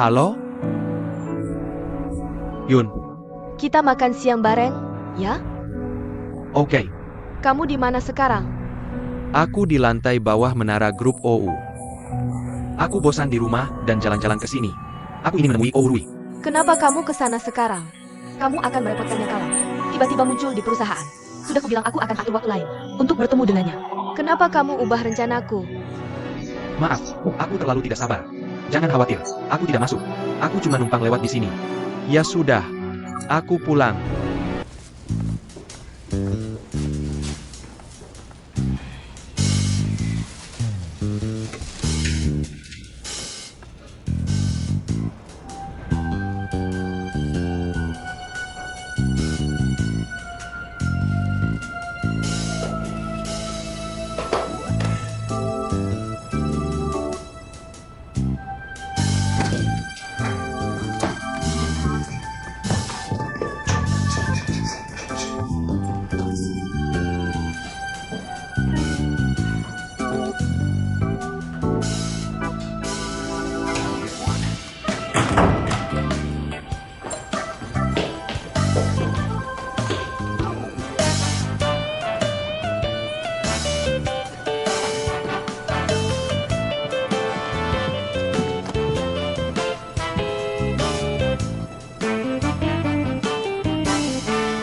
[SPEAKER 2] Halo? Yun,
[SPEAKER 3] Kita makan siang bareng, ya?
[SPEAKER 2] oke.
[SPEAKER 3] Kamu di mana sekarang?
[SPEAKER 2] Aku di lantai bawah menara grup OU. Aku bosan di rumah dan jalan-jalan ke sini. Aku ingin menemui Ourui.
[SPEAKER 3] Kenapa kamu ke sana sekarang? Kamu akan merepotkannya kalau tiba-tiba muncul di perusahaan. Sudah kubilang aku akan atur waktu lain untuk bertemu dengannya. Kenapa kamu ubah rencanaku?
[SPEAKER 2] Maaf, aku terlalu tidak sabar. Jangan khawatir, aku tidak masuk. Aku cuma numpang lewat di sini. Ya sudah, aku pulang.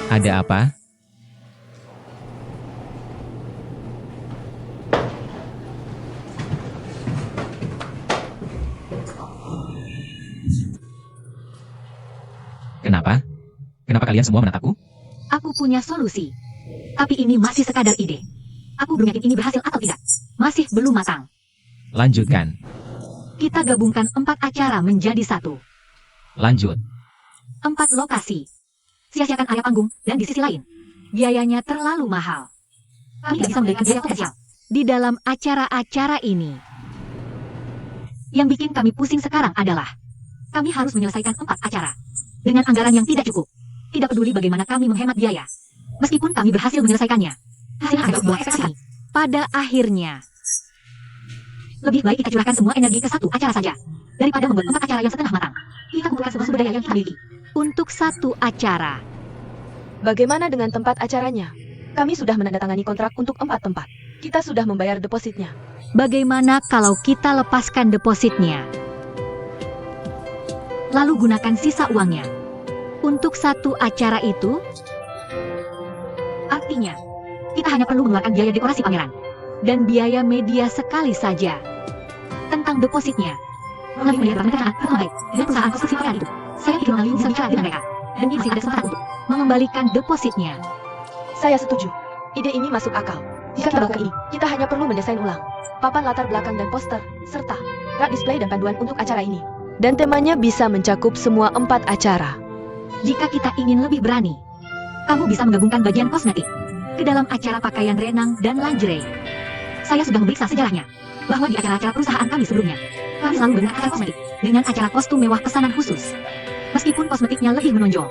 [SPEAKER 4] Ada apa? Kenapa? Kenapa kalian semua menatapku?
[SPEAKER 1] Aku punya solusi. Tapi ini masih sekadar ide. Aku belum yakin ini berhasil atau tidak. Masih belum matang.
[SPEAKER 4] Lanjutkan.
[SPEAKER 1] Kita gabungkan 4 acara menjadi 1.
[SPEAKER 4] Lanjut.
[SPEAKER 1] 4 lokasi. Sia-siakan area panggung, dan di sisi lain, biayanya terlalu mahal. Kami tidak bisa memberikan biaya potensial di dalam acara-acara ini. Yang bikin kami pusing sekarang adalah, kami harus menyelesaikan 4 acara dengan anggaran yang tidak cukup. Tidak peduli bagaimana kami menghemat biaya. Meskipun kami berhasil menyelesaikannya, hasilnya adalah sebuah ekspektasi. Pada akhirnya, lebih baik kita curahkan semua energi ke 1 acara saja, daripada membuat 4 acara yang setengah matang. Kita kumpulkan semua sumber daya yang kita miliki untuk 1 acara.
[SPEAKER 3] Bagaimana dengan tempat acaranya? Kami sudah menandatangani kontrak untuk 4 tempat. Kita sudah membayar depositnya.
[SPEAKER 1] Bagaimana kalau kita lepaskan depositnya? Lalu gunakan sisa uangnya untuk 1 acara itu? Artinya, kita hanya perlu mengeluarkan biaya dekorasi pameran dan biaya media sekali saja. Tentang depositnya, melalui melihat perencanaan baik dengan perusahaan konstruksi pakaian itu, saya ingin melalui bisa bicara dengan mereka dan ini masih ada kesempatan untuk mengembalikan depositnya.
[SPEAKER 3] Saya setuju. Ide ini masuk akal. Jika kita lakukan ini, kita hanya perlu mendesain ulang papan latar belakang dan poster, serta rak display dan panduan untuk acara ini. Dan temanya bisa mencakup semua 4 acara.
[SPEAKER 1] Jika kita ingin lebih berani, kamu bisa menggabungkan bagian kosmetik ke dalam acara pakaian renang dan lingerie. Saya sudah memeriksa sejarahnya, bahwa di acara-acara perusahaan kami sebelumnya, kami selalu dengan acara kosmetik, dengan acara kostum mewah pesanan khusus. Meskipun kosmetiknya lebih menonjol,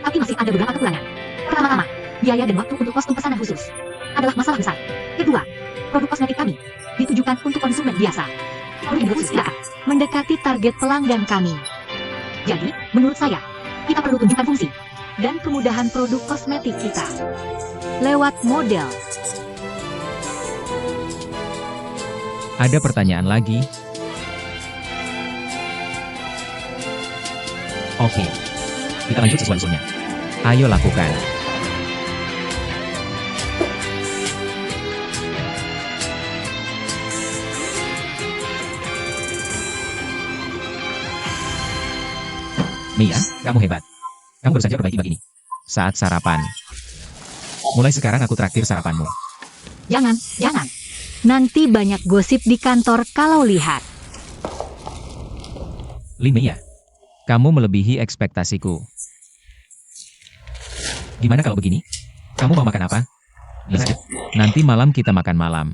[SPEAKER 1] tapi masih ada beberapa kekurangan. Pertama-tama, biaya dan waktu untuk kostum pesanan khusus adalah masalah besar. Kedua, produk kosmetik kami ditujukan untuk konsumen biasa. Produk yang khusus tidak mendekati target pelanggan kami. Jadi, menurut saya, kita perlu tunjukkan fungsi dan kemudahan produk kosmetik kita lewat model.
[SPEAKER 4] Ada pertanyaan lagi? Oke. Kita lanjut sesuai usulnya. Ayo lakukan. Mia, kamu hebat. Kamu baru saja perbaiki bag ini. Saat sarapan. Mulai sekarang aku traktir sarapanmu.
[SPEAKER 1] Jangan. Nanti banyak gosip di kantor kalau lihat.
[SPEAKER 4] Mia, kamu melebihi ekspektasiku. Gimana kalau begini? Kamu mau makan apa? Bisa. Nanti malam kita makan malam.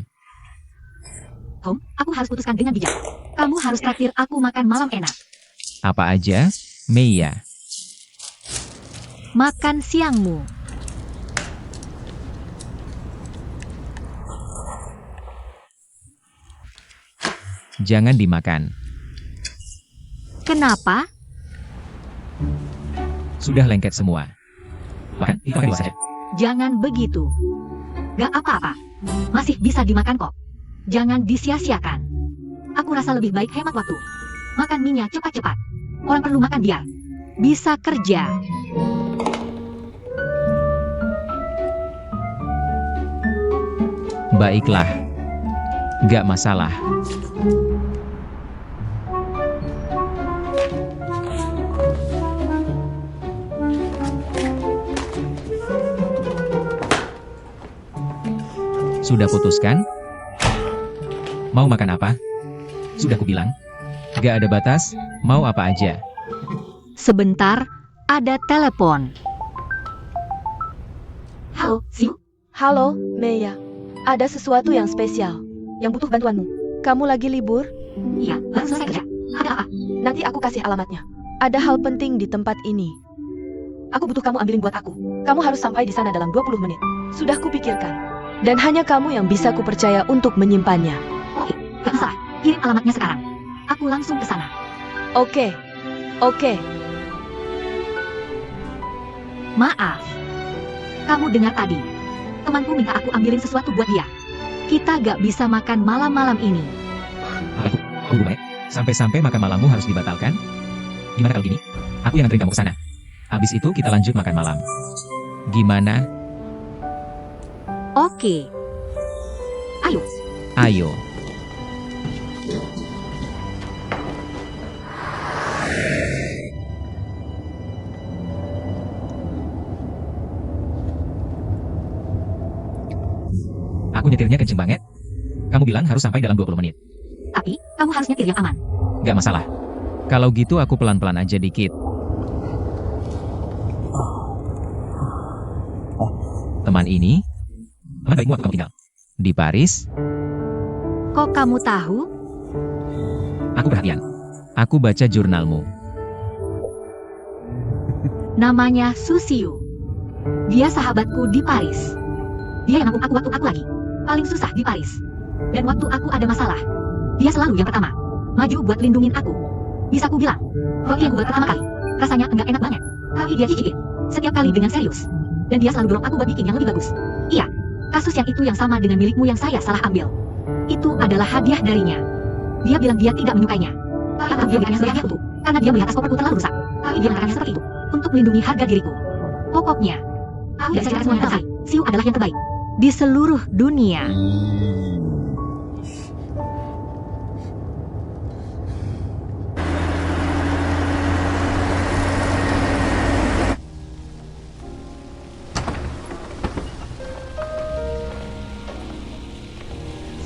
[SPEAKER 1] Tom, aku harus putuskan dengan bijak. Kamu harus traktir aku makan malam enak.
[SPEAKER 4] Apa aja, Mia?
[SPEAKER 1] Makan siangmu.
[SPEAKER 4] Jangan dimakan.
[SPEAKER 1] Kenapa?
[SPEAKER 4] Sudah lengket semua. Makan, itu makan dua saja.
[SPEAKER 1] Jangan begitu. Gak apa-apa. Masih bisa dimakan kok. Jangan disia-siakan. Aku rasa lebih baik hemat waktu. Makan minyak cepat-cepat. Orang perlu makan biar bisa kerja.
[SPEAKER 4] Baiklah. Gak masalah. Sudah putuskan? Mau makan apa? Sudah kubilang. Gak ada batas, mau apa aja.
[SPEAKER 1] Sebentar, ada telepon. Halo, Siu.
[SPEAKER 3] Halo, Meya. Ada sesuatu yang spesial, yang butuh bantuanmu. Kamu lagi libur?
[SPEAKER 1] Iya, baru selesai kerja. Ada apa?
[SPEAKER 3] Nanti aku kasih alamatnya. Ada hal penting di tempat ini. Aku butuh kamu ambilin buat aku. Kamu harus sampai di sana dalam 20 menit. Sudah kupikirkan. Dan hanya kamu yang bisa kupercaya untuk menyimpannya.
[SPEAKER 1] Oke, gak masalah. Kirim alamatnya sekarang. Aku langsung ke sana.
[SPEAKER 3] Oke. Oke.
[SPEAKER 1] Maaf. Kamu dengar tadi. Temanku minta aku ambilin sesuatu buat dia. Kita gak bisa makan malam-malam ini.
[SPEAKER 4] Aku baik. Sampai-sampai makan malammu harus dibatalkan? Gimana kalau gini? Aku yang nganterin kamu ke sana. Habis itu kita lanjut makan malam. Gimana?
[SPEAKER 1] Oke. Ayo.
[SPEAKER 4] Ayo. Aku nyetirnya kenceng banget. Kamu bilang harus sampai dalam 20 menit.
[SPEAKER 1] Tapi, kamu harus nyetir yang aman.
[SPEAKER 4] Gak masalah. Kalau gitu aku pelan-pelan aja dikit. Teman ini, mana baikmu waktu kamu tinggal? Di Paris?
[SPEAKER 1] Kok kamu tahu?
[SPEAKER 4] Aku perhatian. Aku baca jurnalmu.
[SPEAKER 1] Namanya Susiu. Dia sahabatku di Paris. Dia yang nampung aku waktu aku lagi paling susah di Paris. Dan waktu aku ada masalah, dia selalu yang pertama maju buat lindungin aku. Bisa ku bilang, roti yang gue buat pertama kali rasanya enggak enak banget. Tapi dia cicipin setiap kali dengan serius. Dan dia selalu dorong aku buat bikin yang lebih bagus. Iya, kasus yang itu yang sama dengan milikmu yang saya salah ambil. Itu adalah hadiah darinya. Dia bilang dia tidak menyukainya. Tapi dia berikannya sebagai hadiah karena dia melihat tas koperku terlalu rusak. Tapi dia mengatakannya seperti itu untuk melindungi harga diriku. Pokoknya, aku tidak bisa semuanya selesai. Siu adalah yang terbaik di seluruh dunia.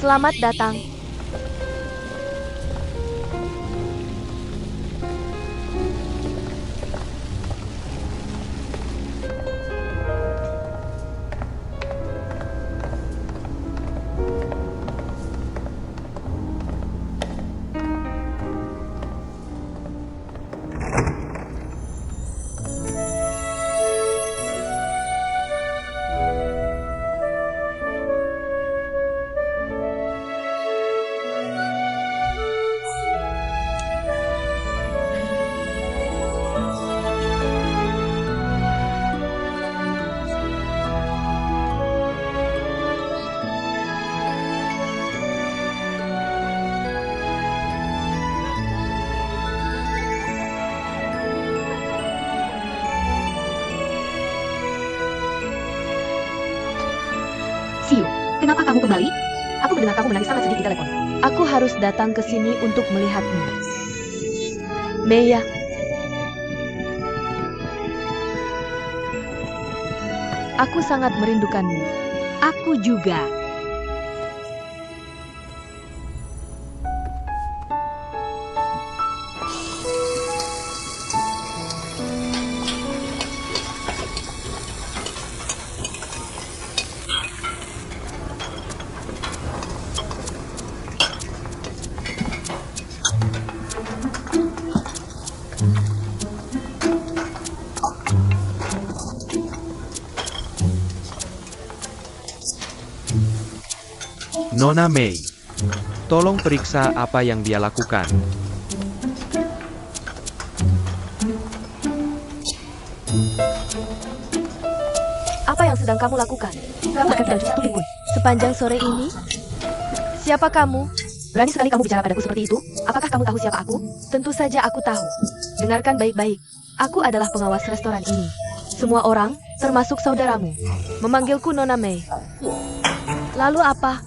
[SPEAKER 3] Selamat datang.
[SPEAKER 1] Siu, kenapa kamu kembali? Aku mendengar kamu menangis sangat sedih di telepon.
[SPEAKER 3] Aku harus datang ke sini untuk melihatmu. Meya. Aku sangat merindukanmu.
[SPEAKER 1] Aku juga.
[SPEAKER 2] Nona Mei, tolong periksa apa yang dia lakukan.
[SPEAKER 3] Apa yang sedang kamu lakukan? Kamu akan tidak satu pun sepanjang sore ini? Siapa kamu? Berani sekali kamu bicara padaku seperti itu? Apakah kamu tahu siapa aku? Tentu saja aku tahu. Dengarkan baik-baik. Aku adalah pengawas restoran ini. Semua orang, termasuk saudaramu, memanggilku Nona Mei. Lalu apa?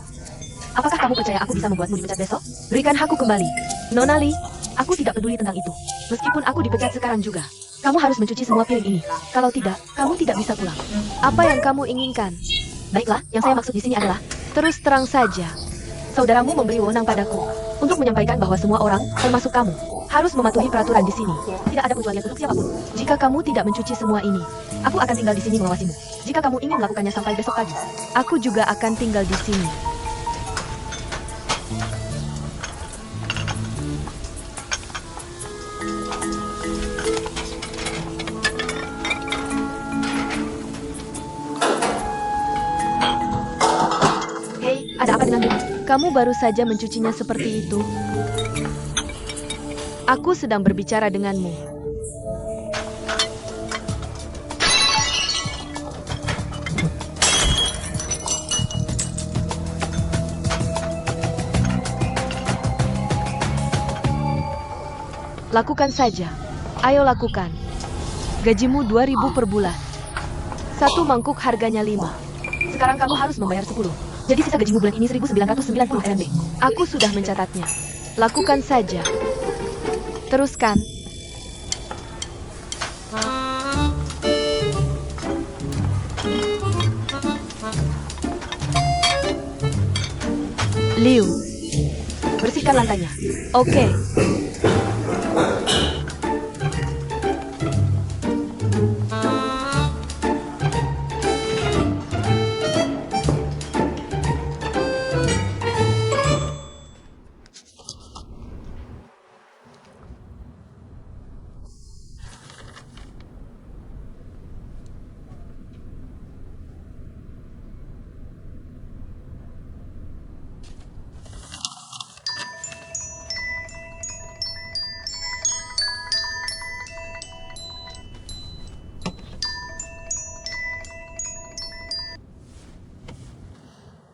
[SPEAKER 1] Apakah kamu percaya aku bisa membuatmu dipecat besok?
[SPEAKER 3] Berikan aku kembali. Nona Lee, aku tidak peduli tentang itu. Meskipun aku dipecat sekarang juga. Kamu harus mencuci semua piring ini. Kalau tidak, kamu tidak bisa pulang. Apa yang kamu inginkan?
[SPEAKER 1] Baiklah, yang saya maksud di sini adalah
[SPEAKER 3] Terus terang saja.
[SPEAKER 1] saudaramu memberi wewenang padaku untuk menyampaikan bahwa semua orang, termasuk kamu, harus mematuhi peraturan di sini. Tidak ada kecualian untuk siapapun.
[SPEAKER 3] Jika kamu tidak mencuci semua ini,
[SPEAKER 1] Aku akan tinggal di sini mengawasimu. Jika kamu ingin melakukannya sampai besok pagi,
[SPEAKER 3] aku juga akan tinggal di sini.
[SPEAKER 1] hei, ada apa denganmu?
[SPEAKER 3] Kamu baru saja mencucinya seperti itu. Aku sedang berbicara denganmu. Lakukan saja. Ayo lakukan. Gajimu 2.000 per bulan. Satu mangkuk harganya 5.
[SPEAKER 1] Sekarang kamu harus membayar 10. Jadi sisa gajimu bulan ini 1.990 RMB.
[SPEAKER 3] Aku sudah mencatatnya. Lakukan saja. Teruskan. Liu,
[SPEAKER 1] Bersihkan lantainya.
[SPEAKER 3] oke.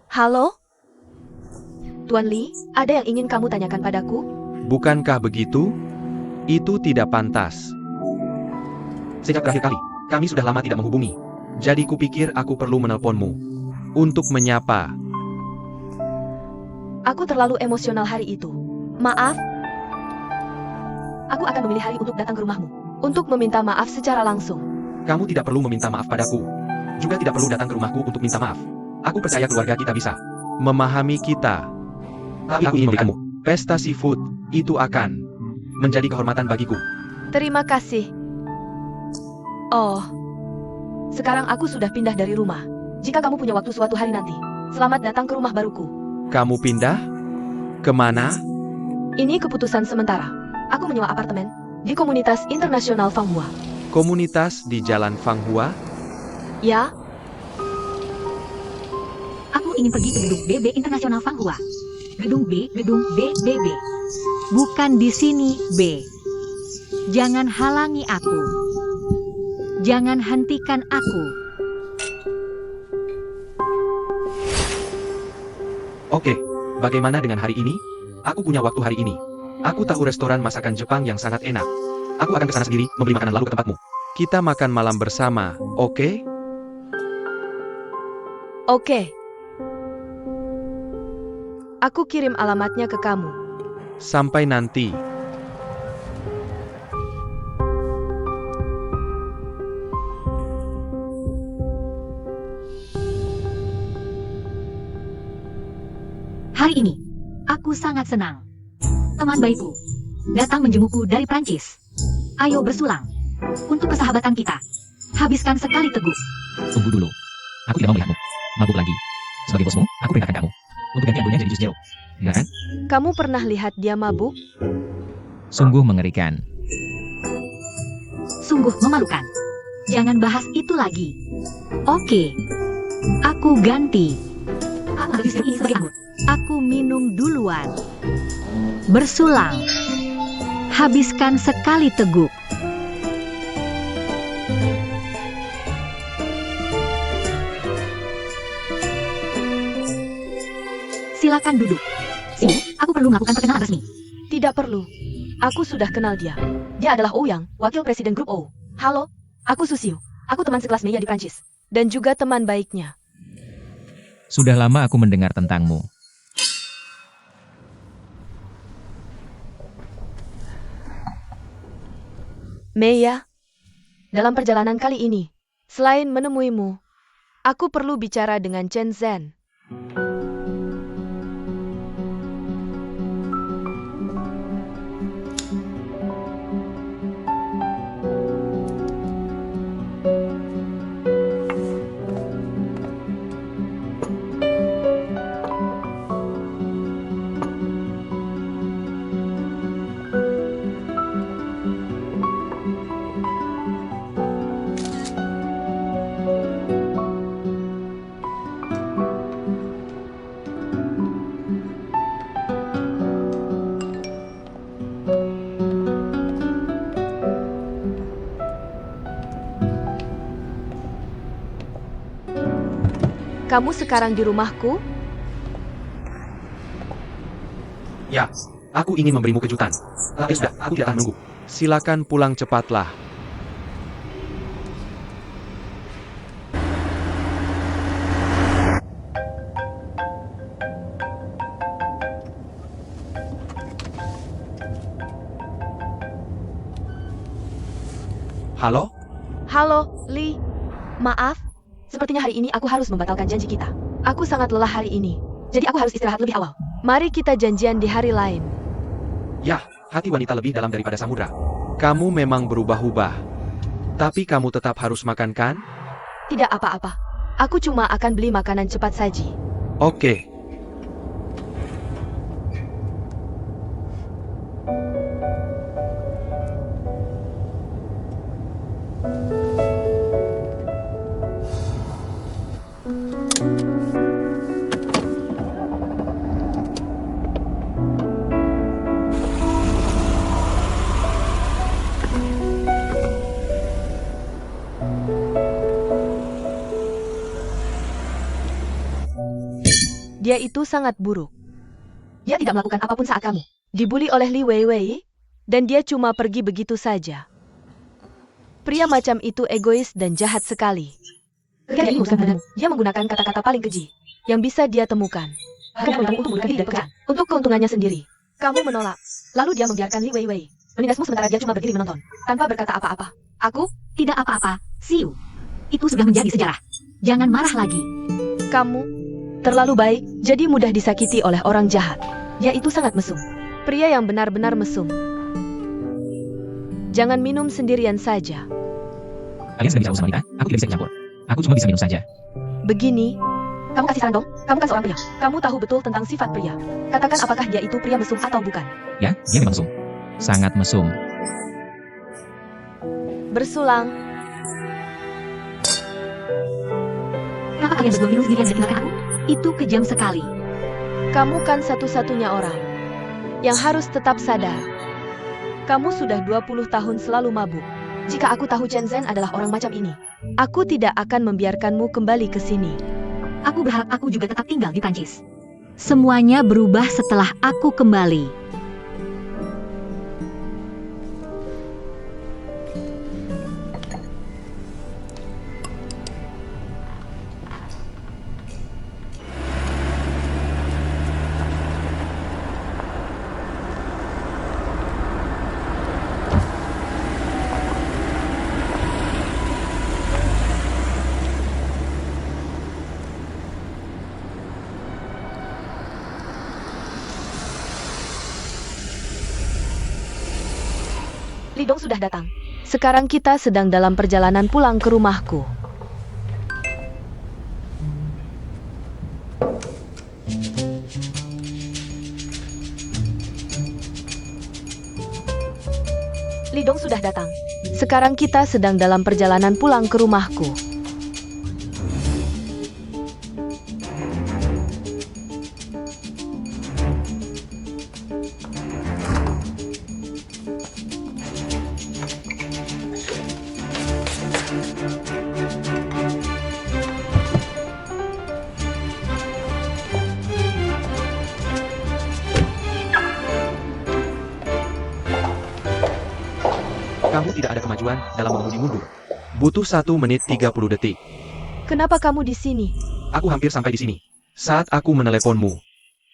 [SPEAKER 3] Halo?
[SPEAKER 1] Tuan Lee, ada yang ingin kamu tanyakan padaku?
[SPEAKER 2] Bukankah begitu? Itu tidak pantas. Sejak terakhir kali, kami sudah lama tidak menghubungi. Jadi kupikir aku perlu menelponmu untuk menyapa.
[SPEAKER 3] Aku terlalu emosional hari itu. Maaf,
[SPEAKER 1] Aku akan memilih hari untuk datang ke rumahmu.
[SPEAKER 3] untuk meminta maaf secara langsung.
[SPEAKER 2] Kamu tidak perlu meminta maaf padaku. Juga tidak perlu datang ke rumahku untuk minta maaf. Aku percaya keluarga kita bisa memahami kita. Tapi aku ingin memberikanmu pesta seafood. Itu akan menjadi kehormatan bagiku.
[SPEAKER 3] Terima kasih. Oh, sekarang aku sudah pindah dari rumah.
[SPEAKER 1] Jika kamu punya waktu suatu hari nanti, selamat datang ke rumah baruku.
[SPEAKER 2] Kamu pindah? Kemana?
[SPEAKER 3] Ini keputusan sementara.
[SPEAKER 1] Aku menyewa apartemen
[SPEAKER 3] Di komunitas internasional Fanghua.
[SPEAKER 2] Komunitas di Jalan Fanghua?
[SPEAKER 3] Ya,
[SPEAKER 1] Aku ingin pergi ke gedung BB Internasional Fanghua. Gedung BBB.
[SPEAKER 5] Bukan di sini, B. Jangan halangi aku. Jangan hentikan aku.
[SPEAKER 2] Oke, bagaimana dengan hari ini? Aku punya waktu hari ini. Aku tahu restoran masakan Jepang yang sangat enak. Aku akan ke sana sendiri, membeli makanan lalu ke tempatmu. Kita makan malam bersama, oke?
[SPEAKER 3] oke. Aku kirim alamatnya ke kamu.
[SPEAKER 2] Sampai nanti.
[SPEAKER 1] Hari ini, aku sangat senang. Teman baikku datang menjengukku dari Prancis. Ayo bersulang untuk persahabatan kita. Habiskan sekali teguh.
[SPEAKER 4] Tunggu dulu. Aku tidak mau melihatmu mabuk lagi. Sebagai bosmu, aku perintahkan kamu untuk ganti ambilnya jadi jus jeruk. Ya kan?
[SPEAKER 3] Kamu pernah lihat dia mabuk?
[SPEAKER 4] Sungguh mengerikan.
[SPEAKER 1] Sungguh memalukan. Jangan bahas itu lagi.
[SPEAKER 5] Oke. Aku ganti.
[SPEAKER 1] Aku ambil jus jeruk ini sebagai anggur.
[SPEAKER 5] Aku minum duluan. Bersulang. Habiskan sekali teguk.
[SPEAKER 1] Silakan duduk. Sini, aku perlu melakukan perkenalan resmi.
[SPEAKER 3] Tidak perlu. Aku sudah kenal dia.
[SPEAKER 1] Dia adalah Ouyang, wakil presiden grup O.
[SPEAKER 3] Halo, aku Susiu.
[SPEAKER 1] Aku teman sekelas Meiya di Prancis.
[SPEAKER 3] Dan juga teman baiknya.
[SPEAKER 4] Sudah lama aku mendengar tentangmu.
[SPEAKER 3] Meiya, dalam perjalanan kali ini, selain menemuimu, aku perlu bicara dengan Chen Zhen. Kamu sekarang di rumahku?
[SPEAKER 2] Ya, aku ingin memberimu kejutan. Tapi sudah, aku tidak akan menunggu. Silakan pulang cepatlah. Halo?
[SPEAKER 3] Halo, Li. Maaf, sepertinya hari ini aku harus membatalkan janji kita. Aku sangat lelah hari ini, jadi aku harus istirahat lebih awal. Mari kita janjian di hari lain.
[SPEAKER 2] Ya, hati wanita lebih dalam daripada samudra. Kamu memang berubah-ubah. Tapi kamu tetap harus makan kan?
[SPEAKER 3] Tidak apa-apa. Aku cuma akan beli makanan cepat saji.
[SPEAKER 2] Oke.
[SPEAKER 3] Dia itu sangat buruk. Dia tidak melakukan apapun saat kamu dibully oleh Li Weiwei, dan dia cuma pergi begitu saja. Pria macam itu egois dan jahat sekali. Ketika dia ingin memutuskan padamu, dia menggunakan kata-kata paling keji yang bisa dia temukan. Bahkan dia memintamu untuk mengundurkan diri dari pekerjaan untuk keuntungannya sendiri. Kamu menolak. Lalu dia membiarkan Li Weiwei menindasmu sementara dia cuma berdiri menonton, tanpa berkata apa-apa. Aku?
[SPEAKER 1] Tidak apa-apa, Siu. Itu sudah menjadi sejarah. Jangan marah lagi.
[SPEAKER 3] Kamu terlalu baik, jadi mudah disakiti oleh orang jahat. Dia itu sangat mesum. Pria yang benar-benar mesum. Jangan minum sendirian saja.
[SPEAKER 4] Kalian sedang bicara urusan wanita, aku tidak bisa campur. Aku cuma bisa minum saja.
[SPEAKER 3] Begini, kamu kasih saran dong. Kamu kan seorang pria. Kamu tahu betul tentang sifat pria. Katakan apakah dia itu pria mesum atau bukan.
[SPEAKER 4] Ya, dia memang mesum. Sangat mesum.
[SPEAKER 3] Bersulang.
[SPEAKER 1] Kenapa kalian berdua minum sendirian dan tinggalkan aku? Itu kejam sekali.
[SPEAKER 3] Kamu kan satu-satunya orang yang harus tetap sadar. Kamu sudah 20 tahun selalu mabuk. Jika aku tahu Chen Zhen adalah orang macam ini, aku tidak akan membiarkanmu kembali ke sini.
[SPEAKER 1] Aku berharap aku juga tetap tinggal di Prancis. Semuanya berubah setelah aku kembali.
[SPEAKER 3] Lidong sudah datang. Sekarang kita sedang dalam perjalanan pulang ke rumahku. Lidong sudah datang. Sekarang kita sedang dalam perjalanan pulang ke rumahku.
[SPEAKER 2] Kamu tidak ada kemajuan dalam mengemudi mundur. Butuh 1 menit 30 detik.
[SPEAKER 3] Kenapa kamu di sini?
[SPEAKER 2] Aku hampir sampai di sini. Saat aku meneleponmu,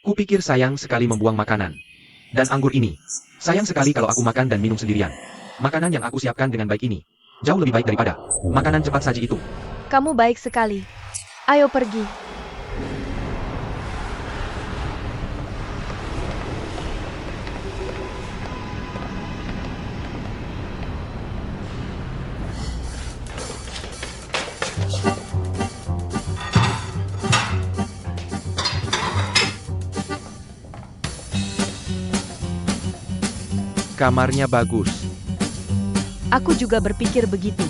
[SPEAKER 2] kupikir sayang sekali membuang makanan. Dan anggur ini, sayang sekali kalau aku makan dan minum sendirian. Makanan yang aku siapkan dengan baik ini, jauh lebih baik daripada makanan cepat saji itu.
[SPEAKER 3] Kamu baik sekali. Ayo pergi.
[SPEAKER 2] Kamarnya bagus.
[SPEAKER 3] Aku juga berpikir begitu.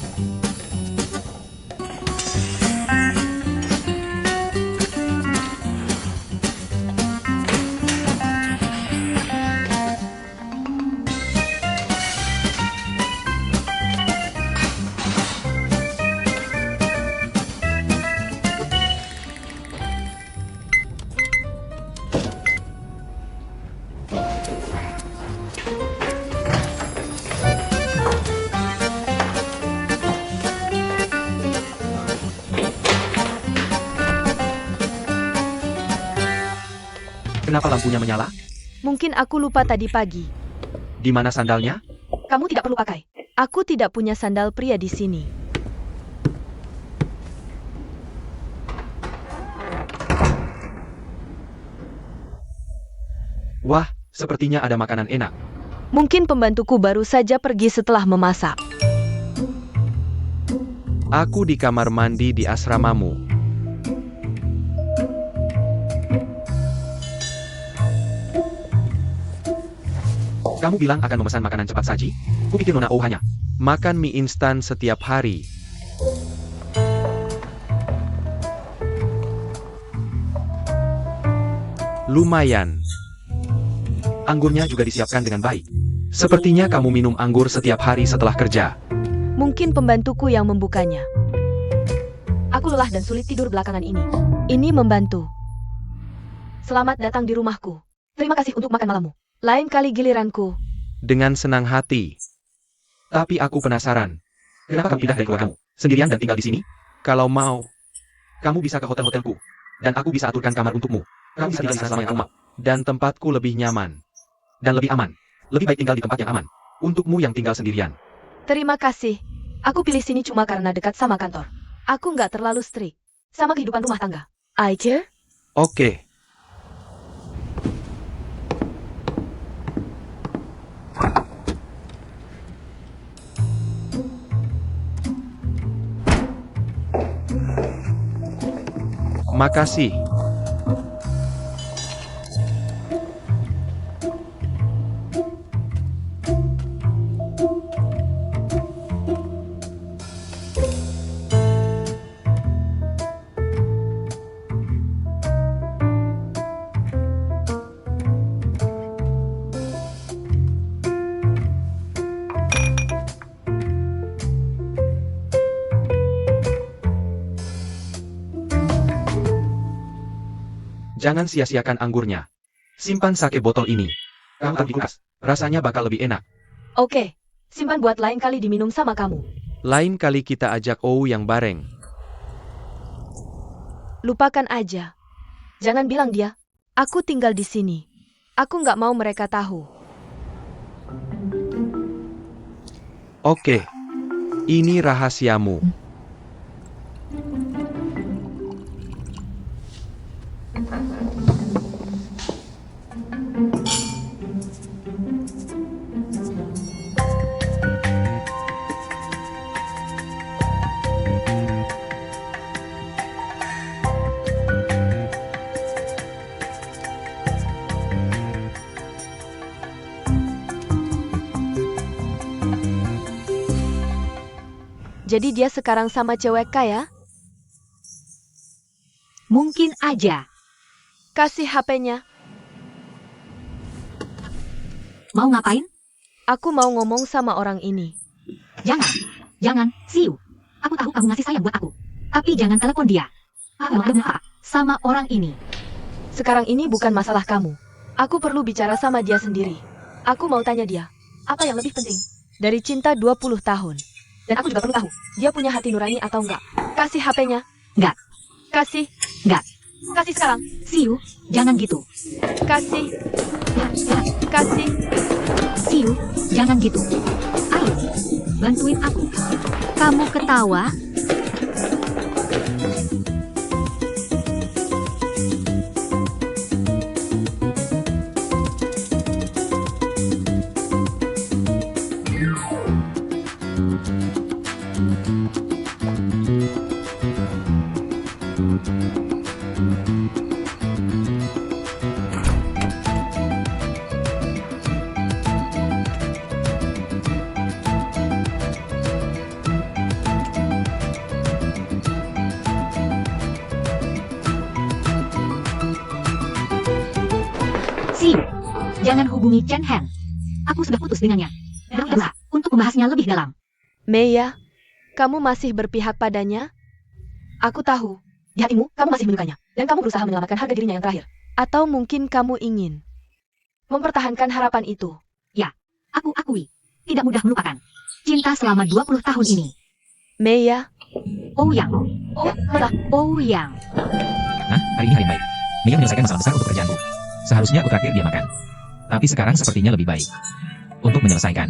[SPEAKER 2] Kenapa lampunya menyala?
[SPEAKER 3] Mungkin aku lupa tadi pagi.
[SPEAKER 2] Di mana sandalnya?
[SPEAKER 3] Kamu tidak perlu pakai. Aku tidak punya sandal pria di sini.
[SPEAKER 2] Wah, sepertinya ada makanan enak.
[SPEAKER 3] Mungkin pembantuku baru saja pergi setelah memasak.
[SPEAKER 2] Aku di kamar mandi di asramamu. Kamu bilang akan memesan makanan cepat saji? Kupikir Nona Oh hanya makan mie instan setiap hari. Lumayan. Anggurnya juga disiapkan dengan baik. Sepertinya kamu minum anggur setiap hari setelah kerja.
[SPEAKER 3] Mungkin pembantuku yang membukanya. Aku lelah dan sulit tidur belakangan ini. Ini membantu. Selamat datang di rumahku. Terima kasih untuk makan malammu. Lain kali giliranku.
[SPEAKER 2] Dengan senang hati. Tapi aku penasaran. Kenapa kamu pindah dari keluargamu? Sendirian dan tinggal di sini? Kalau mau, kamu bisa ke hotel-hotelku. Dan aku bisa aturkan kamar untukmu. Kamu bisa tinggal di sana selama yang kamu mau. Dan tempatku lebih nyaman. Dan lebih aman. Lebih baik tinggal di tempat yang aman. Untukmu yang tinggal sendirian.
[SPEAKER 3] Terima kasih. Aku pilih sini cuma karena dekat sama kantor. Aku nggak terlalu strict sama kehidupan rumah tangga. Aja?
[SPEAKER 2] Oke. Makasih. Jangan sia-siakan anggurnya. Simpan sake botol ini. Kamu taruh di kulkas. Rasanya bakal lebih enak.
[SPEAKER 3] Oke. Simpan buat lain kali diminum sama kamu.
[SPEAKER 2] Lain kali kita ajak Oh yang bareng.
[SPEAKER 3] Lupakan aja. Jangan bilang dia. Aku tinggal di sini. Aku nggak mau mereka tahu.
[SPEAKER 2] Oke. Ini rahasiamu.
[SPEAKER 3] Jadi dia sekarang sama cewek kaya?
[SPEAKER 5] Mungkin aja.
[SPEAKER 3] Kasih HP-nya.
[SPEAKER 5] Mau ngapain?
[SPEAKER 3] Aku mau ngomong sama orang ini.
[SPEAKER 5] Jangan. Jangan, Siu. Aku tahu kamu ngasih sayang buat aku. Tapi jangan telepon dia. Aku mau apa sama orang ini.
[SPEAKER 3] Sekarang ini bukan masalah kamu. Aku perlu bicara sama dia sendiri. Aku mau tanya dia. Apa yang lebih penting? Dari cinta 20 tahun. Dan aku juga perlu tahu. Dia punya hati nurani atau enggak? Kasih HP-nya.
[SPEAKER 5] Enggak.
[SPEAKER 3] Kasih.
[SPEAKER 5] Enggak.
[SPEAKER 3] Kasih sekarang.
[SPEAKER 5] Siu, jangan gitu.
[SPEAKER 3] Kasih.
[SPEAKER 5] Ya, ya.
[SPEAKER 3] Kasih.
[SPEAKER 5] Siu, jangan gitu. Ayo, bantuin aku. Kamu ketawa? Siu, jangan hubungi Chen Hen. Aku sudah putus dengannya. Dan berusaha untuk membahasnya lebih dalam.
[SPEAKER 3] Meya, kamu masih berpihak padanya? Aku tahu.
[SPEAKER 5] Di hatimu, kamu masih menyukainya. Dan kamu berusaha menyelamatkan harga dirinya yang terakhir.
[SPEAKER 3] Atau mungkin kamu ingin mempertahankan harapan itu.
[SPEAKER 5] Aku akui, tidak mudah melupakan. Cinta selama 20 tahun ini.
[SPEAKER 3] Meya,
[SPEAKER 5] Ouyang. Ouyang.
[SPEAKER 4] Nah, hari ini hari yang baik. Mia menyelesaikan masalah besar untuk kerjaanku. Seharusnya aku traktir dia makan. Tapi sekarang sepertinya lebih baik untuk menyelesaikan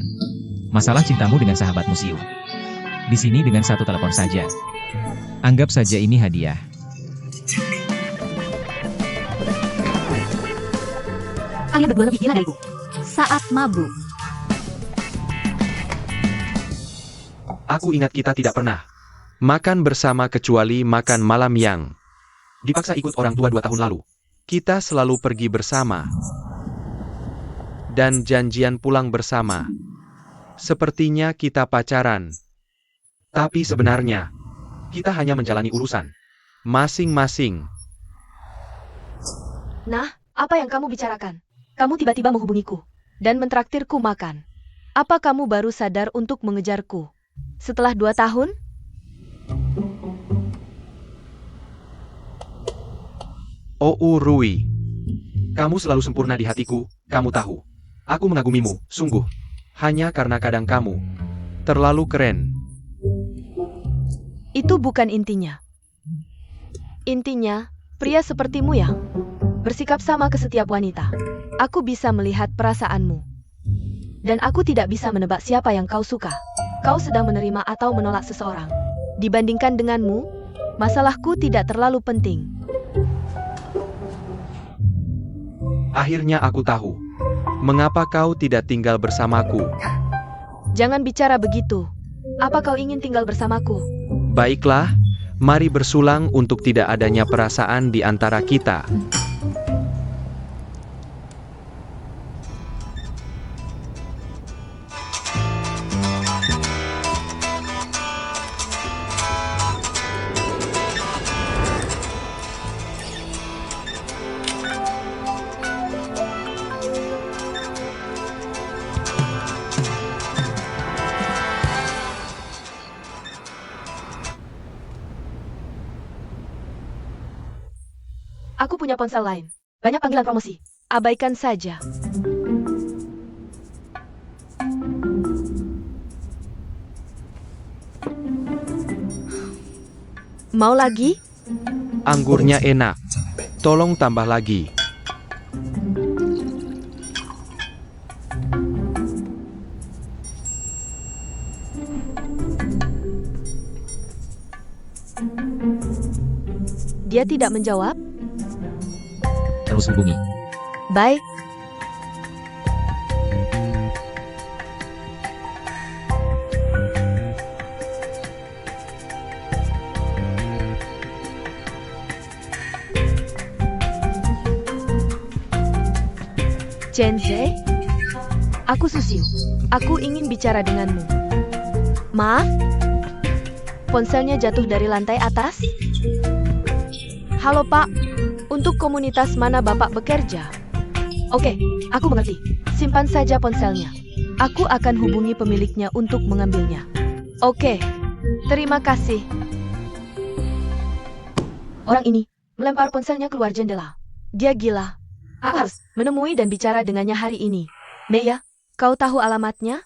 [SPEAKER 4] masalah cintamu dengan sahabatmu Siu. Di sini dengan satu telepon saja. Anggap saja ini hadiah.
[SPEAKER 5] Kalian berdua lebih gila dariku. Saat mabuk.
[SPEAKER 2] Aku ingat kita tidak pernah makan bersama kecuali makan malam yang dipaksa ikut orang tua 2 tahun lalu. Kita selalu pergi bersama dan janjian pulang bersama. Sepertinya kita pacaran. Tapi sebenarnya kita hanya menjalani urusan masing-masing.
[SPEAKER 3] nah, apa yang kamu bicarakan? Kamu tiba-tiba menghubungiku dan mentraktirku makan. Apa kamu baru sadar untuk mengejarku setelah 2 tahun?
[SPEAKER 2] Oh Rui, kamu selalu sempurna di hatiku, kamu tahu. Aku mengagumimu, sungguh. Hanya karena kadang kamu terlalu keren.
[SPEAKER 3] Itu bukan intinya. Intinya, pria sepertimu yang bersikap sama ke setiap wanita. Aku bisa melihat perasaanmu. Dan aku tidak bisa menebak siapa yang kau suka. Kau sedang menerima atau menolak seseorang. Dibandingkan denganmu, masalahku tidak terlalu penting.
[SPEAKER 2] Akhirnya aku tahu mengapa kau tidak tinggal bersamaku.
[SPEAKER 3] Jangan bicara begitu. Apa kau ingin tinggal bersamaku?
[SPEAKER 2] Baiklah, mari bersulang untuk tidak adanya perasaan di antara kita.
[SPEAKER 3] Aku punya ponsel lain. Banyak panggilan promosi. Abaikan saja. Mau lagi?
[SPEAKER 2] Anggurnya enak. Tolong tambah lagi.
[SPEAKER 3] Dia tidak menjawab?
[SPEAKER 4] Terus hubungi.
[SPEAKER 3] Baik. Chenze, aku Susiu. Aku ingin bicara denganmu. Maaf? Ponselnya jatuh dari lantai atas? Halo Pak, untuk komunitas mana Bapak bekerja? Oke, aku mengerti. Simpan saja ponselnya. Aku akan hubungi pemiliknya untuk mengambilnya. Oke, terima kasih. Orang ini melempar ponselnya keluar jendela. Dia gila. Aku harus menemui dan bicara dengannya hari ini. Meya, kau tahu alamatnya?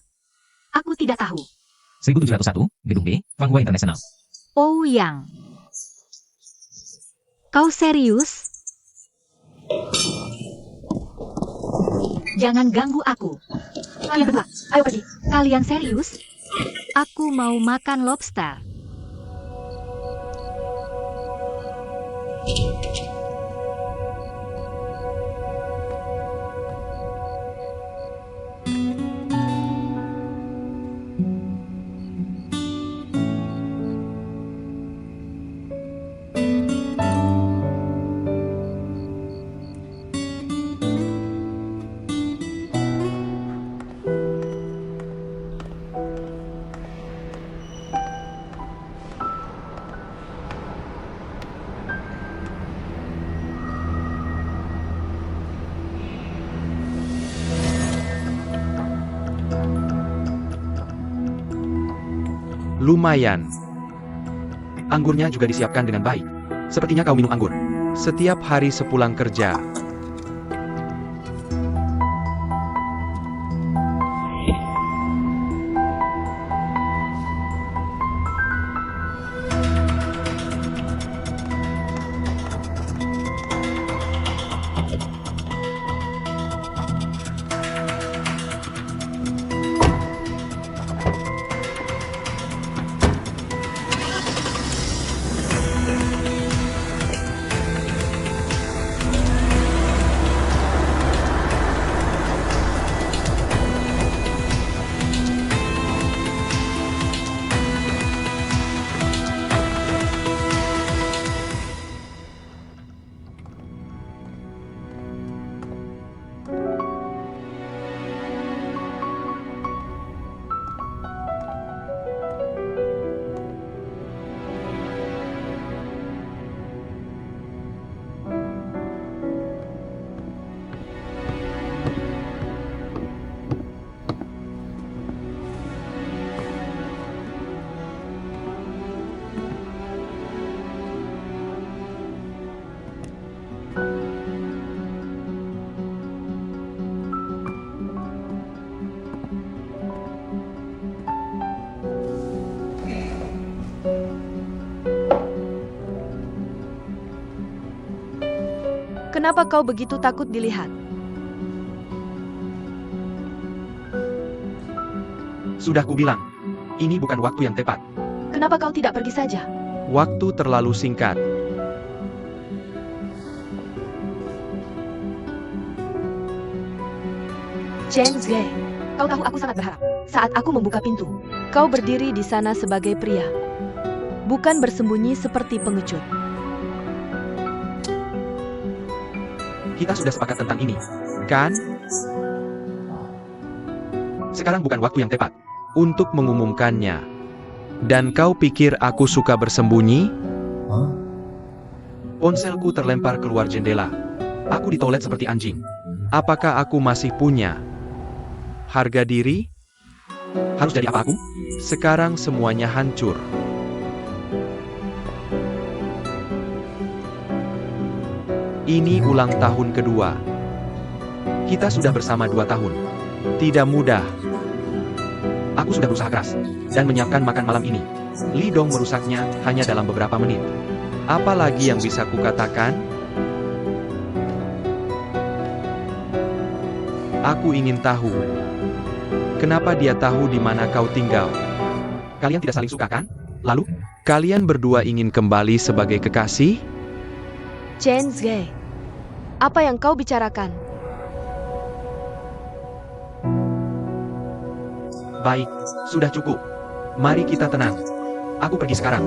[SPEAKER 5] Aku tidak tahu.
[SPEAKER 4] 1701, Gedung B, Vanghua International.
[SPEAKER 5] Ouyang.
[SPEAKER 1] Kau serius?
[SPEAKER 5] Jangan ganggu aku. Kalian berdua, ayo pergi.
[SPEAKER 1] Kalian serius? Aku mau makan lobster.
[SPEAKER 2] Lumayan. Anggurnya juga disiapkan dengan baik. Sepertinya kau minum anggur. Setiap hari sepulang kerja.
[SPEAKER 3] Kenapa kau begitu takut dilihat?
[SPEAKER 2] Sudah kubilang, ini bukan waktu yang tepat.
[SPEAKER 3] Kenapa kau tidak pergi saja?
[SPEAKER 2] Waktu terlalu singkat.
[SPEAKER 3] Chen Zhe,
[SPEAKER 5] Kau tahu aku sangat berharap saat aku membuka pintu.
[SPEAKER 3] kau berdiri di sana sebagai pria. Bukan bersembunyi seperti pengecut.
[SPEAKER 2] Kita sudah sepakat tentang ini, kan? Sekarang bukan waktu yang tepat untuk mengumumkannya. Dan kau pikir aku suka bersembunyi? Ponselku terlempar keluar jendela. Aku di toilet seperti anjing. Apakah aku masih punya harga diri? Harus jadi apa aku? Sekarang semuanya hancur. Ini ulang tahun kedua. Kita sudah bersama 2 tahun. Tidak mudah. Aku sudah berusaha keras dan menyiapkan makan malam ini. Li Dong merusaknya hanya dalam beberapa menit. Apa lagi yang bisa kukatakan? Aku ingin tahu. Kenapa dia tahu di mana kau tinggal? Kalian tidak saling suka kan? Lalu, kalian berdua ingin kembali sebagai kekasih?
[SPEAKER 3] Chen Zhe, apa yang kau bicarakan?
[SPEAKER 2] Baik, sudah cukup. Mari kita tenang. Aku pergi sekarang.